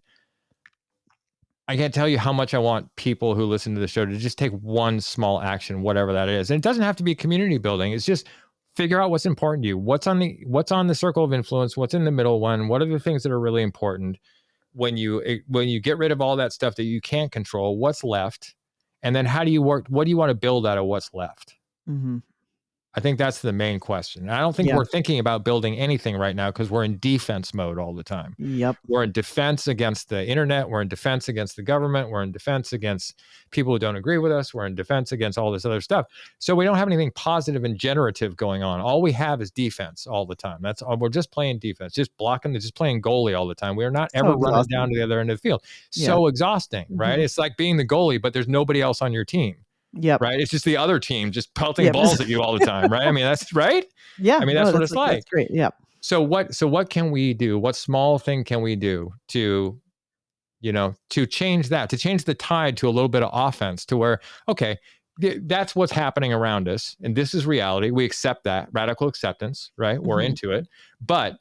B: I can't tell you how much I want people who listen to the show to just take one small action, whatever that is. And it doesn't have to be community building. It's just figure out what's important to you. What's on the circle of influence? What's in the middle one? What are the things that are really important? When you get rid of all that stuff that you can't control, what's left? And then how do you work? What do you want to build out of what's left?
C: Mhm.
B: I think that's the main question. And I don't think we're thinking about building anything right now because we're in defense mode all the time.
C: Yep.
B: We're in defense against the internet. We're in defense against the government. We're in defense against people who don't agree with us. We're in defense against all this other stuff. So we don't have anything positive and generative going on. All we have is defense all the time. That's all. We're just playing defense, just blocking, just playing goalie all the time. We are not ever running down to the other end of the field. So exhausting, right? It's like being the goalie, but there's nobody else on your team.
C: Yep.
B: Right. It's just the other team just pelting balls at you all the time. Right. I mean, that's right.
C: Yeah.
B: I mean, that's what it's like.
C: That's great. Yep.
B: So what can we do? What small thing can we do to change that, to change the tide to a little bit of offense, to where, okay, that's what's happening around us. And this is reality. We accept that, radical acceptance, right? We're into it. But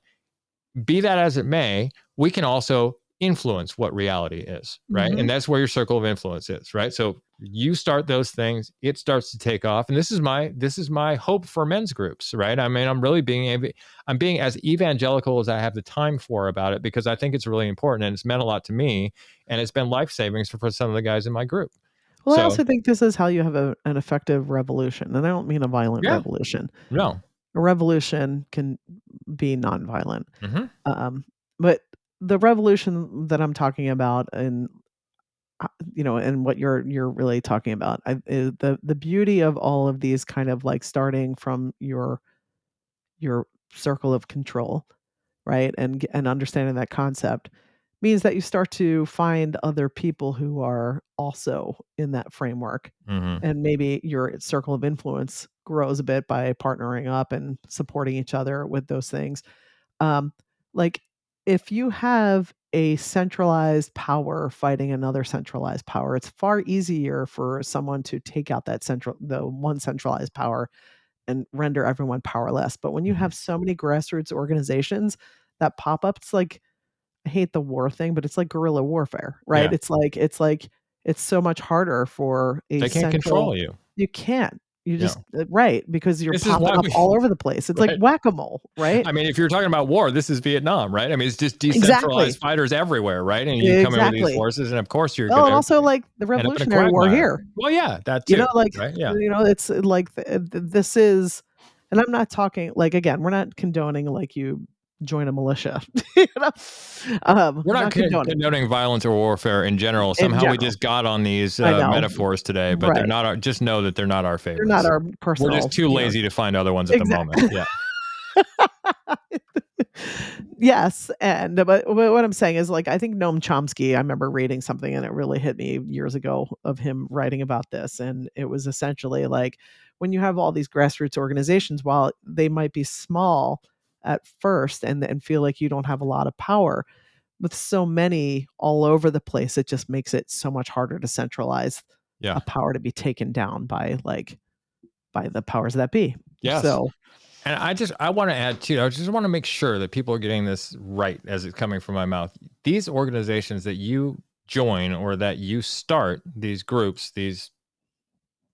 B: be that as it may, we can also influence what reality is, right? And that's where your circle of influence is, right? So you start those things, it starts to take off. And this is my hope for men's groups, right? I mean, I'm being as evangelical as I have the time for about it, because I think it's really important and it's meant a lot to me, and it's been life savings for some of the guys in my group.
C: Well, I also think this is how you have an effective revolution. And I don't mean a violent revolution.
B: No.
C: A revolution can be nonviolent. But the revolution that I'm talking about, and and what you're really talking about, is the beauty of all of these kind of like starting from your circle of control, right? And understanding that concept means that you start to find other people who are also in that framework. And maybe your circle of influence grows a bit by partnering up and supporting each other with those things. Like if you have a centralized power fighting another centralized power, it's far easier for someone to take out the one centralized power and render everyone powerless. But when you have so many grassroots organizations that pop up, it's like, I hate the war thing, but it's like guerrilla warfare, right?
B: Yeah.
C: It's so much harder for
B: they can't control you.
C: You can't. You just right, because you're
B: This
C: popping up all over the place. It's like whack-a-mole, right?
B: I mean, if you're talking about war, this is Vietnam, right? I mean, it's just decentralized fighters everywhere, right? And you come in with these forces, and of course you're going to.
C: And also like the Revolutionary War here.
B: Well, yeah, that too. Right? Yeah.
C: It's like this is, and I'm not talking like, again, we're not condoning like you join a militia.
B: We're not condoning violence or warfare in general. Somehow we just got on these metaphors today, but they're not just know that they're not our favorites.
C: They're not our personal.
B: We're just too lazy to find other ones at the moment. Yeah.
C: Yes, but what I'm saying is, like, I think Noam Chomsky, I remember reading something and it really hit me years ago of him writing about this, and it was essentially like, when you have all these grassroots organizations, while they might be small at first and feel like you don't have a lot of power, with so many all over the place, it just makes it so much harder to centralize a power to be taken down by the powers that be.
B: Yes.
C: So,
B: and I want to add too, I just want to make sure that people are getting this right as it's coming from my mouth. These organizations that you join or that you start, these groups, these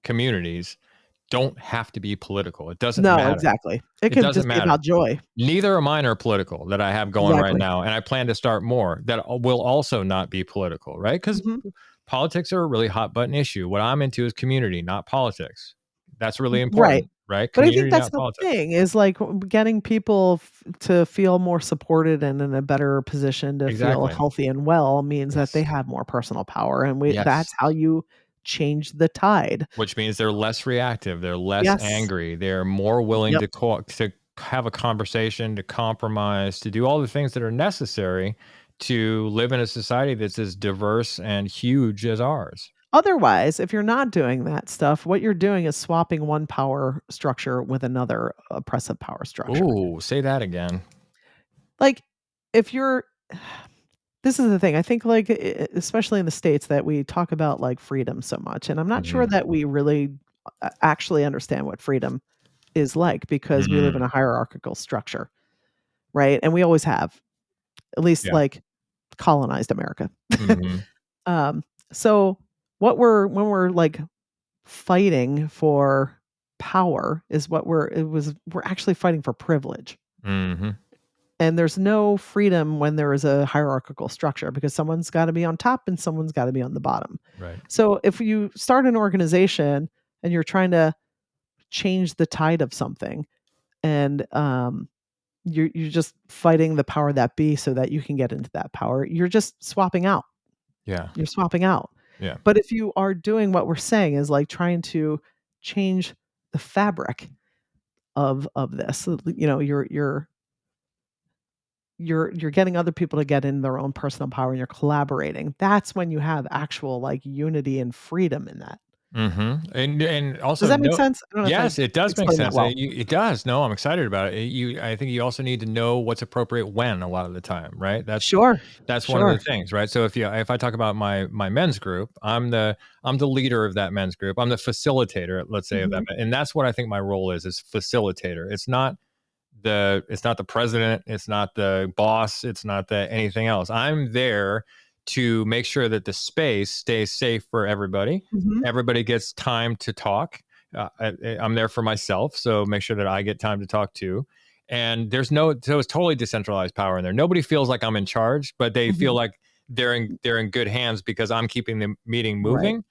B: communities, don't have to be political. It doesn't matter.
C: No, exactly. It could just be about joy.
B: Neither of mine are political that I have going right now. And I plan to start more that will also not be political, right? Because politics are a really hot button issue. What I'm into is community, not politics. That's really important, right?
C: But I think that's the thing, is like getting people to feel more supported and in a better position to feel healthy and well means that they have more personal power. And that's how you change the tide.
B: Which means they're less reactive. They're less angry. They're more willing to have a conversation, to compromise, to do all the things that are necessary to live in a society that's as diverse and huge as ours.
C: Otherwise, if you're not doing that stuff, what you're doing is swapping one power structure with another oppressive power structure.
B: Ooh, say that again.
C: Like, this is the thing. I think, like, especially in the States, that we talk about like freedom so much, and I'm not sure that we really actually understand what freedom is like, because we live in a hierarchical structure, right? And we always have, at least like colonized America. So when we're like fighting for power is we're actually fighting for privilege. And there's no freedom when there is a hierarchical structure, because someone's got to be on top and someone's got to be on the bottom.
B: Right.
C: So if you start an organization and you're trying to change the tide of something, and you're just fighting the power that be so that you can get into that power. You're just swapping out.
B: Yeah.
C: You're swapping out.
B: Yeah.
C: But if you are doing what we're saying is like trying to change the fabric of this, you're getting other people to get in their own personal power, and you're collaborating. That's when you have actual like unity and freedom in that.
B: Mm-hmm. And also,
C: does that make sense? I don't know
B: yes,
C: if I
B: it does make
C: explained that
B: sense.
C: well.
B: It does. No, I'm excited about it. I think you also need to know what's appropriate when a lot of the time, right? That's
C: Sure.
B: one of the things, right? So if I talk about my men's group, I'm the leader of that men's group. I'm the facilitator, let's say, of that, and that's what I think my role is facilitator. It's not the president, it's not the boss, it's not the anything else. I'm there to make sure that the space stays safe for everybody. Everybody gets time to talk. I'm there for myself, so make sure that I get time to talk too. And so it's totally decentralized power in there. Nobody feels like I'm in charge, but they feel like they're in good hands because I'm keeping the meeting moving. Right.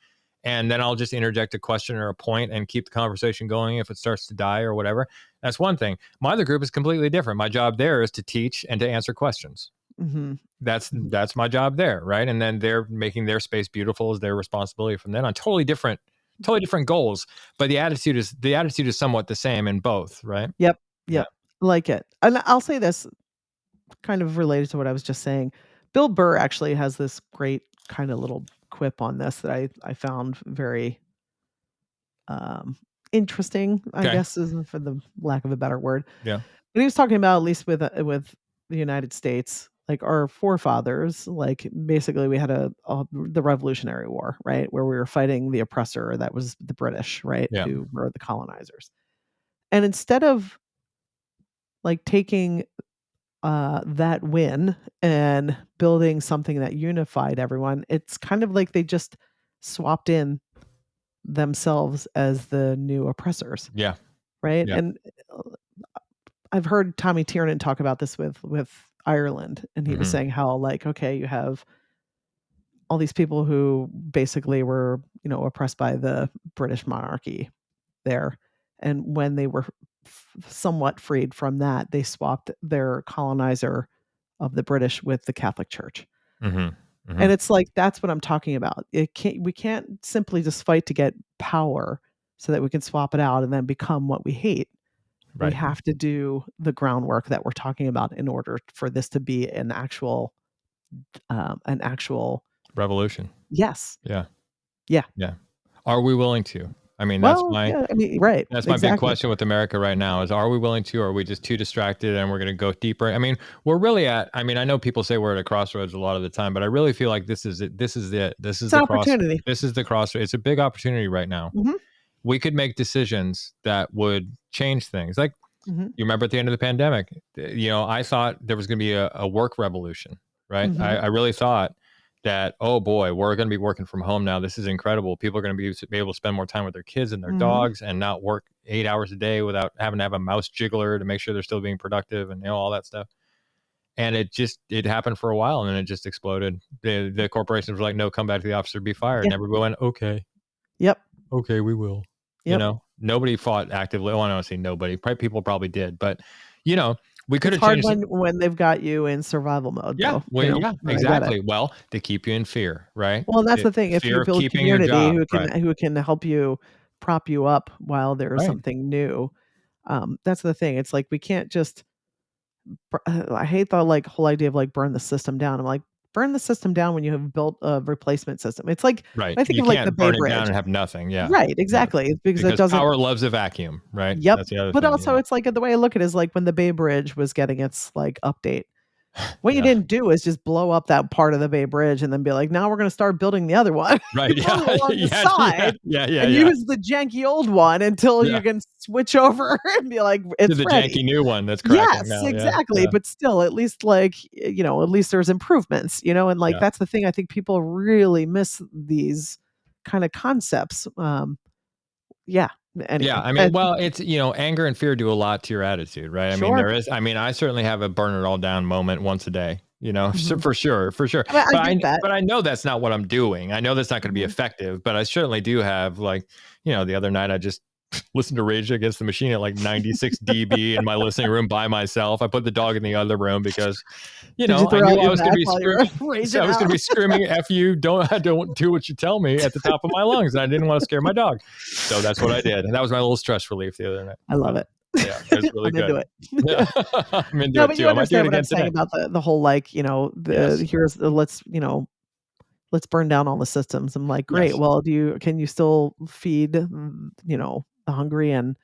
B: And then I'll just interject a question or a point and keep the conversation going if it starts to die or whatever. That's one thing. My other group is completely different. My job there is to teach and to answer questions. That's my job there, right? And then they're making their space beautiful is their responsibility from then on. Totally different goals, but the attitude is somewhat the same in both, right?
C: Yep. Like it. And I'll say this, kind of related to what I was just saying. Bill Burr actually has this great kind of little quip on this that I found very interesting, I guess, is for the lack of a better word.
B: Yeah.
C: And he was talking about, at least with the United States, like our forefathers, like basically we had the Revolutionary War, right? Where we were fighting the oppressor, that was the British, right?
B: Yeah.
C: Who were the colonizers. And instead of like taking that win and building something that unified everyone, it's kind of like they just swapped in themselves as the new oppressors.
B: Yeah.
C: Right.
B: Yeah.
C: And I've heard Tommy Tiernan talk about this with Ireland, and he was saying how, like, okay, you have all these people who basically were, oppressed by the British monarchy there. And when they were somewhat freed from that, they swapped their colonizer of the British with the Catholic Church. And it's like, that's what I'm talking about. We can't simply just fight to get power so that we can swap it out and then become what we hate. Right. We have to do the groundwork that we're talking about in order for this to be an actual
B: revolution.
C: Yes.
B: Yeah.
C: Yeah.
B: Yeah. Are we willing to? I mean,
C: right.
B: That's my big question with America right now is, are we willing to, or are we just too distracted and we're going to go deeper? I mean, we're really I know people say we're at a crossroads a lot of the time, but I really feel like this is it. This is the
C: opportunity.
B: This is the crossroads. It's a big opportunity right now. We could make decisions that would change things. Like, you remember at the end of the pandemic, I thought there was going to be a work revolution, right? I really thought that, oh boy, we're going to be working from home now. This is incredible. People are going to be able to spend more time with their kids and their dogs and not work 8 hours a day without having to have a mouse jiggler to make sure they're still being productive and all that stuff. And it happened for a while and then it just exploded. The corporations were like, no, come back to the office or be fired. And everyone went, okay.
C: Yep.
B: Okay, we will. Yep. Nobody fought actively. Oh, I don't say nobody. People probably did, but we could have changed.
C: It's hard when they've got you in survival mode.
B: Yeah,
C: though,
B: exactly. Well, to keep you in fear, right?
C: Well, that's the thing. If you build community who can help you, prop you up while there's something new, that's the thing. It's like we can't just. I hate the whole idea of burn the system down. I'm like, burn the system down when you have built a replacement system. It's like,
B: right.
C: I think
B: you
C: of
B: can't
C: the
B: burn
C: Bay Bridge.
B: It down and have nothing. Yeah.
C: Right. Exactly.
B: Yeah.
C: Because it doesn't.
B: Power loves a vacuum. Right.
C: Yep.
B: That's the other
C: but
B: thing,
C: also, it's like the way I look at it is like when the Bay Bridge was getting its update. What you didn't do is just blow up that part of the Bay Bridge and then be like, now we're going to start building the other one.
B: Right.
C: Yeah. Along the side.
B: Yeah.
C: And use the janky old one until you can switch over and be like, it's
B: the
C: ready.
B: Janky new one that's cracking.
C: Yes,
B: now.
C: exactly.
B: Yeah.
C: But still, at least at least there's improvements, and that's the thing. I think people really miss these kind of concepts. Yeah. Anyway.
B: Yeah, I mean, well, it's anger and fear do a lot to your attitude, right? I mean, there is. I mean, I certainly have a burn it all down moment once a day, so for sure. But I know that's not what I'm doing. I know that's not going to be effective. But I certainly do have the other night I just listen to Rage Against the Machine at like 96 dB in my listening room by myself. I put the dog in the other room because, I knew I was going to be screaming, "F you! Don't do what you tell me" at the top of my lungs, and I didn't want to scare my dog, so that's what I did, and that was my little stress relief the other night.
C: I love it.
B: Yeah, it was really good.
C: Into it.
B: Yeah, I'm into
C: no,
B: it
C: but
B: too.
C: you understand what I'm
B: today.
C: saying about the whole here's the let's burn down all the systems. I'm like, great. Yes. Well, can you still feed the hungry and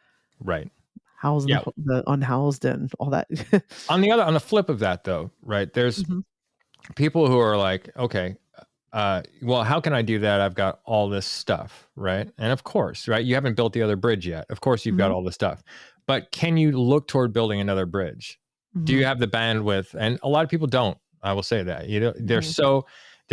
C: house the unhoused and all that?
B: On the flip of that, though, right? There's people who are like, okay, well, how can I do that? I've got all this stuff, right? And of course, right, you haven't built the other bridge yet. Of course, you've got all this stuff, but can you look toward building another bridge? Do you have the bandwidth? And a lot of people don't. I will say that they're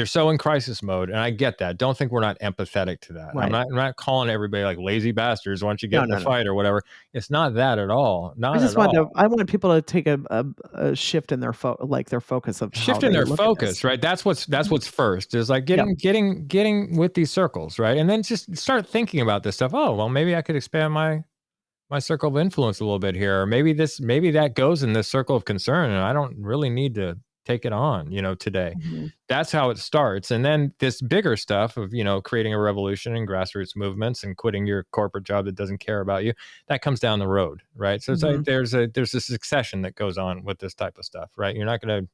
B: so in crisis mode, and I get that. Don't think we're not empathetic to that. Right. I'm not calling everybody like lazy bastards. Why don't you get in a fight or whatever? It's not that at all.
C: I want people to take a shift in their focus of
B: shift in their focus, right? That's what's first is like getting with these circles, right? And then just start thinking about this stuff. Oh, well, maybe I could expand my circle of influence a little bit here, or maybe that goes in this circle of concern, and I don't really need to take it on, today. That's how it starts. And then this bigger stuff of, creating a revolution and grassroots movements and quitting your corporate job that doesn't care about you, that comes down the road, right? So it's like there's a succession that goes on with this type of stuff, right? You're not going to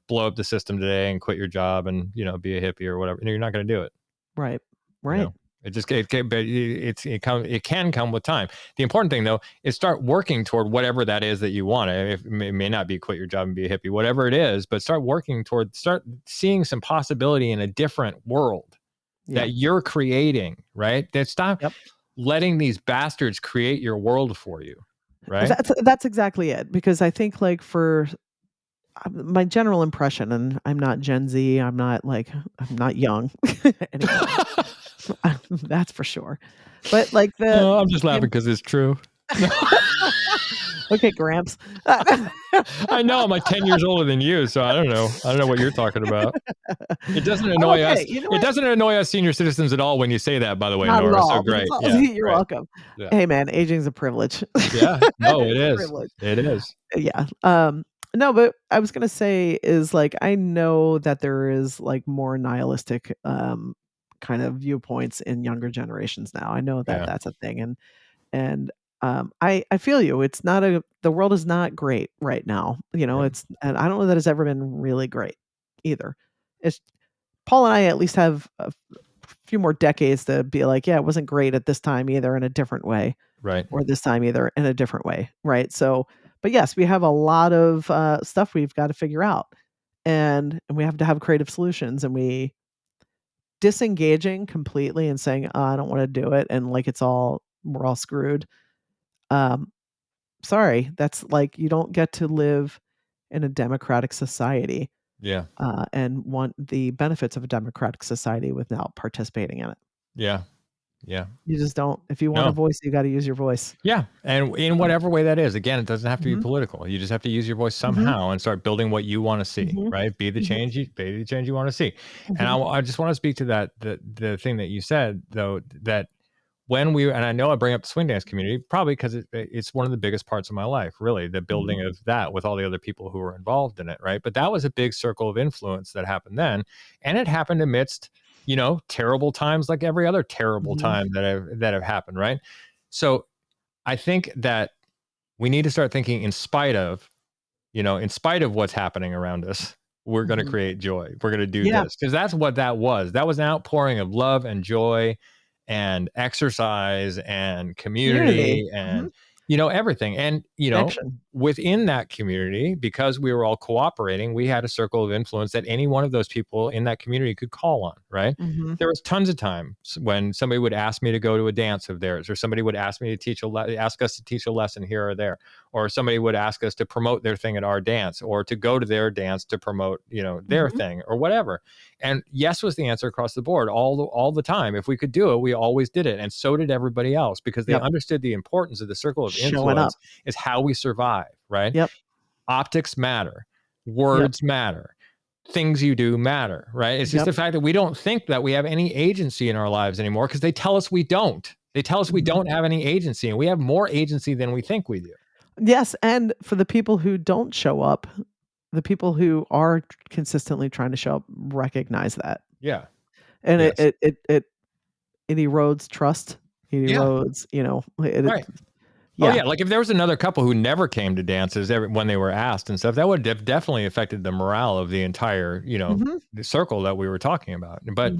B: blow up the system today and quit your job and, be a hippie or whatever. You're not going to do it.
C: Right.
B: It can come with time. The important thing, though, is start working toward whatever that is that you want. It may not be quit your job and be a hippie, whatever it is, but start seeing some possibility in a different world that you're creating, right? That stop letting these bastards create your world for you, right?
C: That's exactly it. Because I think for my general impression, and I'm not Gen Z, I'm not young anymore. That's for sure. But
B: I'm just laughing because it's true.
C: Okay, Gramps.
B: I know I'm like 10 years older than you, so I don't know what you're talking about. It doesn't annoy us. It doesn't annoy us senior citizens at all when you say that, by the way,
C: not
B: Nora.
C: So
B: great.
C: You're welcome. Yeah. Hey man, aging's a privilege.
B: Yeah. No, it is. It is.
C: Yeah. No, but I was gonna say is I know that there is more nihilistic kind of viewpoints in younger generations now. I know that that's a thing, and I feel you. It's not the world is not great right now. It's, and I don't know that it's ever been really great either. It's Paul and I at least have a few more decades to be like, yeah, it wasn't great at this time either in a different way,
B: right?
C: Or this time either in a different way, right? So, but yes, we have a lot of stuff we've got to figure out, and we have to have creative solutions, and we disengaging completely and saying, oh, I don't want to do it, and we're all screwed. Sorry, that's you don't get to live in a democratic society.
B: Yeah.
C: And want the benefits of a democratic society without participating in it.
B: Yeah. Yeah.
C: You just don't. If you want a voice, you got to use your voice.
B: Yeah. And in whatever way that is, again, it doesn't have to be political. You just have to use your voice somehow and start building what you want to see, right? Be the change you want to see. And I just want to speak to that, the thing that you said, though, that and I know I bring up the swing dance community, probably because it's one of the biggest parts of my life, really, the building of that with all the other people who were involved in it, right? But that was a big circle of influence that happened then. And it happened amidst, terrible times like every other terrible time that have happened, right? So I think that we need to start thinking in spite of what's happening around us, we're going to create joy. We're going to do this. Because that's what that was. That was an outpouring of love and joy and exercise and community and everything. And
C: Action.
B: Within that community, because we were all cooperating, we had a circle of influence that any one of those people in that community could call on, right? There was tons of times when somebody would ask me to go to a dance of theirs, or somebody would ask me to ask us to teach a lesson here or there, or somebody would ask us to promote their thing at our dance, or to go to their dance to promote their thing or whatever. And yes was the answer across the board all the time. If we could do it, we always did it. And so did everybody else, because they understood the importance of the circle of influence is how we survive, right?
C: Yep.
B: Optics matter. Words matter. Things you do matter, right? It's just the fact that we don't think that we have any agency in our lives anymore because they tell us we don't. They tell us we don't have any agency, and we have more agency than we think we do.
C: Yes, and for the people who don't show up, the people who are consistently trying to show up recognize that.
B: Yeah.
C: And
B: Yes.
C: it erodes trust. It erodes,
B: Right.
C: Yeah.
B: Oh yeah, like if there was another couple who never came to dances when they were asked and stuff, that would have definitely affected the morale of the entire, the circle that we were talking about. But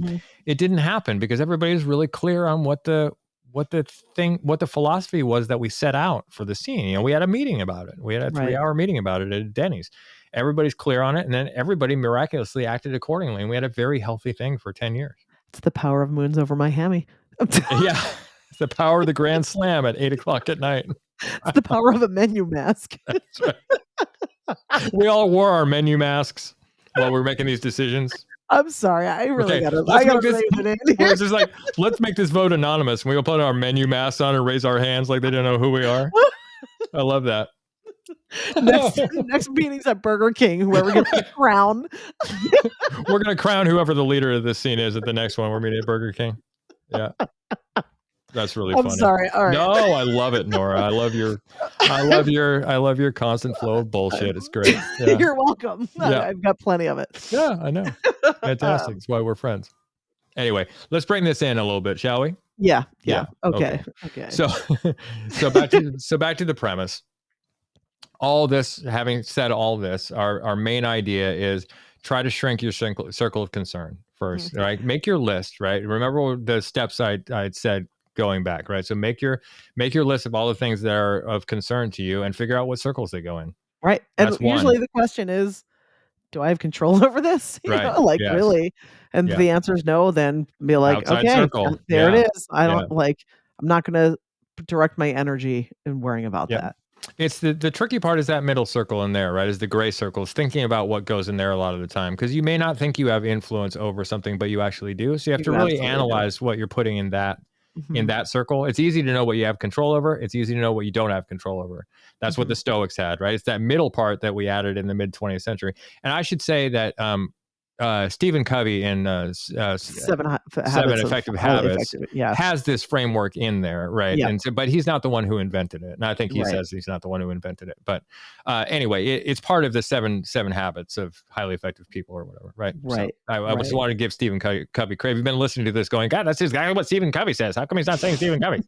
B: it didn't happen because everybody was really clear on what the philosophy was that we set out for the scene. We had a meeting about it. We had a 3-hour meeting about it at Denny's. Everybody's clear on it, and then everybody miraculously acted accordingly, and we had a very healthy thing for 10 years.
C: It's the power of moons over my hammy.
B: Yeah. It's the power of the Grand Slam at 8:00 at night.
C: It's the power of a menu mask.
B: That's right. We all wore our menu masks while we were making these decisions.
C: I'm sorry. I really got to.
B: It's just like, let's make this vote anonymous. And we'll put our menu masks on and raise our hands like they don't know who we are. I love that.
C: Next meeting's at Burger King. Whoever gets the crown.
B: We're going to crown whoever the leader of this scene is at the next one. We're meeting at Burger King. Yeah. That's really funny.
C: I'm sorry. All right.
B: No, I love it, Nora. I love your constant flow of bullshit. It's great. Yeah.
C: You're welcome.
B: Yeah.
C: I've got plenty of it.
B: Yeah, I know. Fantastic. That's why we're friends. Anyway, let's bring this in a little bit, shall we?
C: Yeah. Okay.
B: So back to the premise. All this, having said all this, our main idea is try to shrink your circle of concern first, right? Make your list, right? Remember the steps I'd said going back, right? So make your list of all the things that are of concern to you and figure out what circles they go in.
C: Right. And usually the question is, do I have control over this? Really? And the answer is no, then be like, outside circle. There it is. I don't I'm not going to direct my energy in worrying about that.
B: It's the tricky part is that middle circle in there, right? Is the gray circles, thinking about what goes in there a lot of the time. Because you may not think you have influence over something, but you actually do. So you have to really analyze what you're putting in that circle. It's easy to know what you have control over. It's easy to know what you don't have control over. That's what the Stoics had, right? It's that middle part that we added in the mid 20th century. And I should say that Stephen Covey in Seven Effective Habits has this framework in there, right? Yeah. And so, but he's not the one who invented it. And I think he says he's not the one who invented it. But anyway, it's part of the seven habits of highly effective people or whatever, right?
C: Right.
B: So I just wanted to give Stephen Covey credit. You've been listening to this going, God, that's exactly what Stephen Covey says. How come he's not saying Stephen Covey?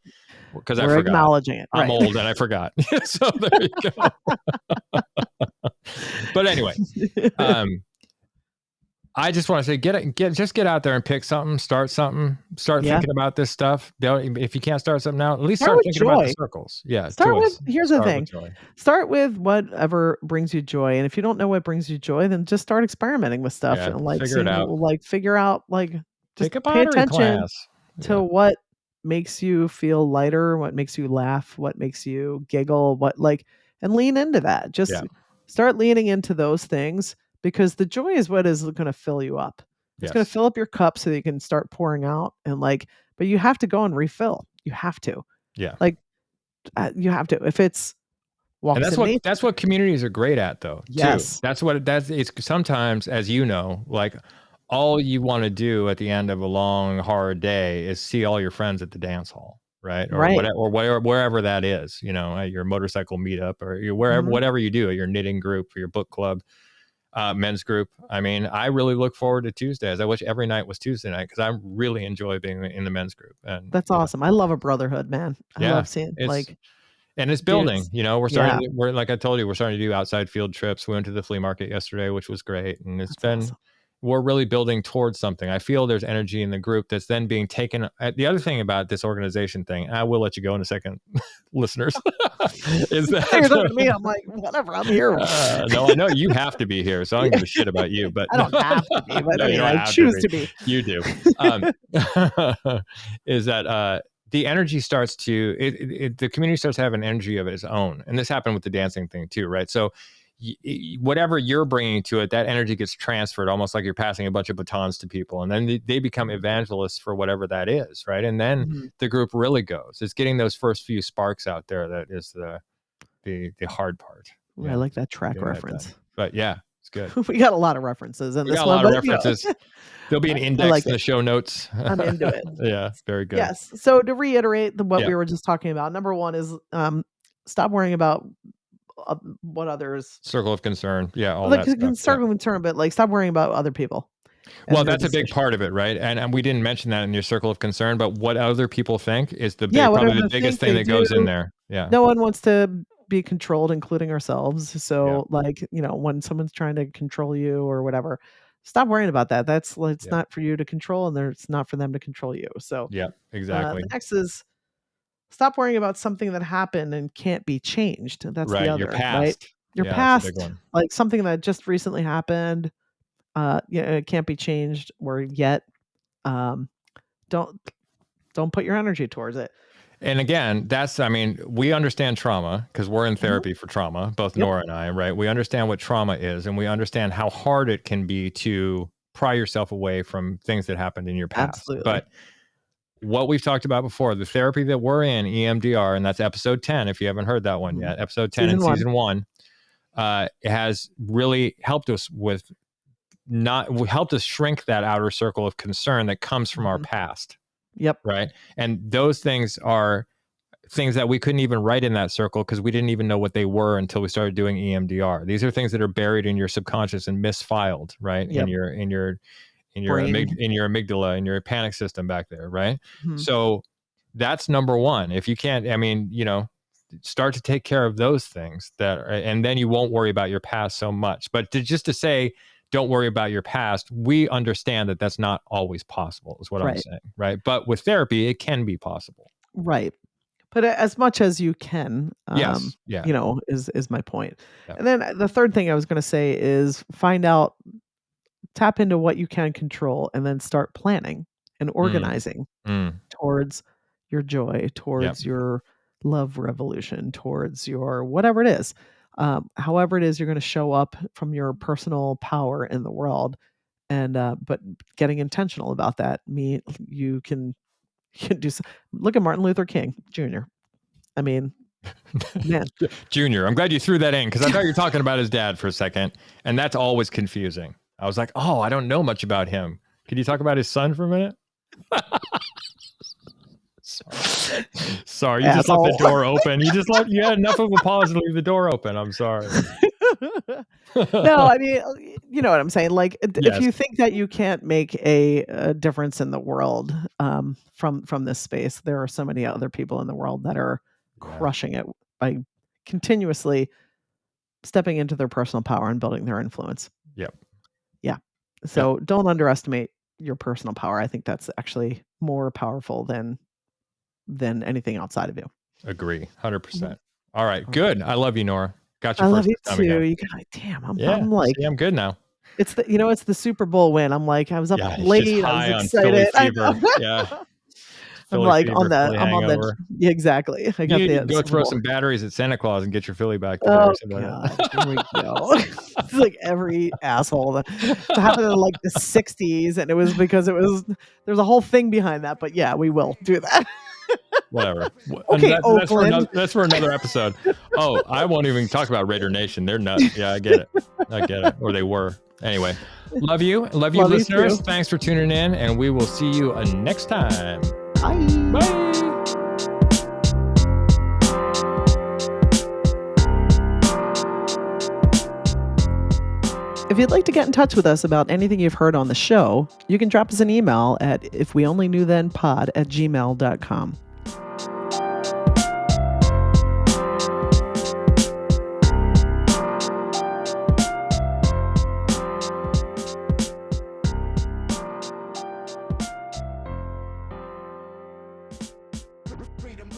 B: Because I forgot.
C: Acknowledging it.
B: I'm old and I forgot. So there you go. But anyway, I just want to say, get out there and pick something, start something, thinking about this stuff. If you can't start something now, at least start thinking about the circles. Yeah.
C: Here's the thing. Start with whatever brings you joy. And if you don't know what brings you joy, then just start experimenting with stuff and figure it out. Figure out, just pay attention to what makes you feel lighter, what makes you laugh, what makes you giggle, and lean into that. Just start leaning into those things. Because the joy is what is going to fill you up. It's going to fill up your cup so that you can start pouring out but you have to go and refill. You have to.
B: Yeah.
C: You have to. If it's
B: walks and that's what communities are great at though. Yes. Too. It's sometimes, as you know, all you want to do at the end of a long, hard day is see all your friends at the dance hall. Right. Or wherever that is, at your motorcycle meetup or whatever you do at your knitting group or your book club. Men's group. I mean, I really look forward to Tuesdays. I wish every night was Tuesday night because I really enjoy being in the men's group. And
C: that's awesome. I love a brotherhood, man. I love seeing
B: and it's building. We're starting. We're like I told you, we're starting to do outside field trips. We went to the flea market yesterday, which was great, and it's been. Awesome. We're really building towards something. I feel there's energy in the group that's then being taken. The other thing about this organization thing, and I will let you go in a second, listeners, is that
C: you're looking at me. I'm like, whatever. I'm here.
B: No, I know you have to be here, so I don't give a shit about you. But
C: I don't have to be. But I choose to be.
B: You do. Is that the energy starts to the community starts to have an energy of its own, and this happened with the dancing thing too, right? So. Whatever you're bringing to it, that energy gets transferred almost like you're passing a bunch of batons to people, and then they become evangelists for whatever that is, right? And then the group really goes. It's getting those first few sparks out there that is the hard part.
C: I like that track reference.
B: But yeah, It's good.
C: We got a lot of references in
B: We
C: this
B: got a
C: one.
B: lot of references. There'll be an index in the show notes.
C: I'm into it.
B: Yeah, it's very good.
C: Yes. So to reiterate what we were just talking about, number one is stop worrying about what others.
B: Circle of concern. Yeah, all
C: like
B: that stuff.
C: Circle of concern, but like stop worrying about other people.
B: Well, that's a big part of it, right? And we didn't mention that in your circle of concern, but what other people think is probably the biggest thing that goes in there. Yeah.
C: No one wants to be controlled, including ourselves. So like, when someone's trying to control you or whatever, stop worrying about that. It's not for you to control, and it's not for them to control you. So
B: yeah, exactly.
C: The next is stop worrying about something that happened and can't be changed. That's the other,
B: your past.
C: Right? Your
B: past,
C: that's a big one. Like something that just recently happened. It can't be changed or yet. Don't put your energy towards it.
B: And again, we understand trauma because we're in therapy for trauma, both Nora and I, right? We understand what trauma is, and we understand how hard it can be to pry yourself away from things that happened in your past.
C: Absolutely.
B: But what we've talked about before, the therapy that we're in, EMDR, and that's episode 10, if you haven't heard that one yet, episode 10 in season 1, it has really helped us helped us shrink that outer circle of concern that comes from our past.
C: Yep.
B: Right. And those things are things that we couldn't even write in that circle because we didn't even know what they were until we started doing EMDR. These are things that are buried in your subconscious and misfiled, right?
C: Yep.
B: In your amygdala, in your panic system back there, right? So that's number one. If you can't, start to take care of those things and then you won't worry about your past so much. But just to say, don't worry about your past, we understand that that's not always possible, is what I'm saying, right? But with therapy, it can be possible.
C: Right. But as much as you can,
B: yes. Yeah.
C: Is my point. Yep. And then the third thing I was going to say is tap into what you can control, and then start planning and organizing towards your joy, towards your love revolution, towards your whatever it is. However it is you're going to show up from your personal power in the world, and but getting intentional about that. You can do. Look at Martin Luther King Jr. I mean, man,
B: Junior. I'm glad you threw that in because I thought you were talking about his dad for a second, and that's always confusing. I was like, oh, I don't know much about him. Could you talk about his son for a minute? Sorry, you just left the door open. You had enough of a pause to leave the door open. I'm sorry.
C: No, I mean, you know what I'm saying? Like, if you think that you can't make a difference in the world from this space, there are so many other people in the world that are crushing it by continuously stepping into their personal power and building their influence.
B: Yep.
C: Yeah. So don't underestimate your personal power. I think that's actually more powerful than anything outside of you.
B: Agree. 100%. All right. Good. I love you, Nora. Got you.
C: I love you too. You got damn. I'm like,
B: I'm good now.
C: It's it's the Super Bowl win. I'm like, I was up late. I was excited.
B: Yeah.
C: I'm like I'm on the exactly. I got
B: you go throw some batteries at Santa Claus and get your Philly back today.
C: Oh God, here we go. It's like every asshole. It happened in like the 60s, and it was because there's a whole thing behind that. But yeah, we will do that.
B: Whatever.
C: Okay,
B: that's for another episode. Oh, I won't even talk about Raider Nation. They're nuts. Yeah, I get it. Or they were. Anyway, love you, listeners. Thanks for tuning in, and we will see you next time.
C: Bye. If you'd like to get in touch with us about anything you've heard on the show, you can drop us an email at ifweonlyknewthenpod@gmail.com.
D: Freedom.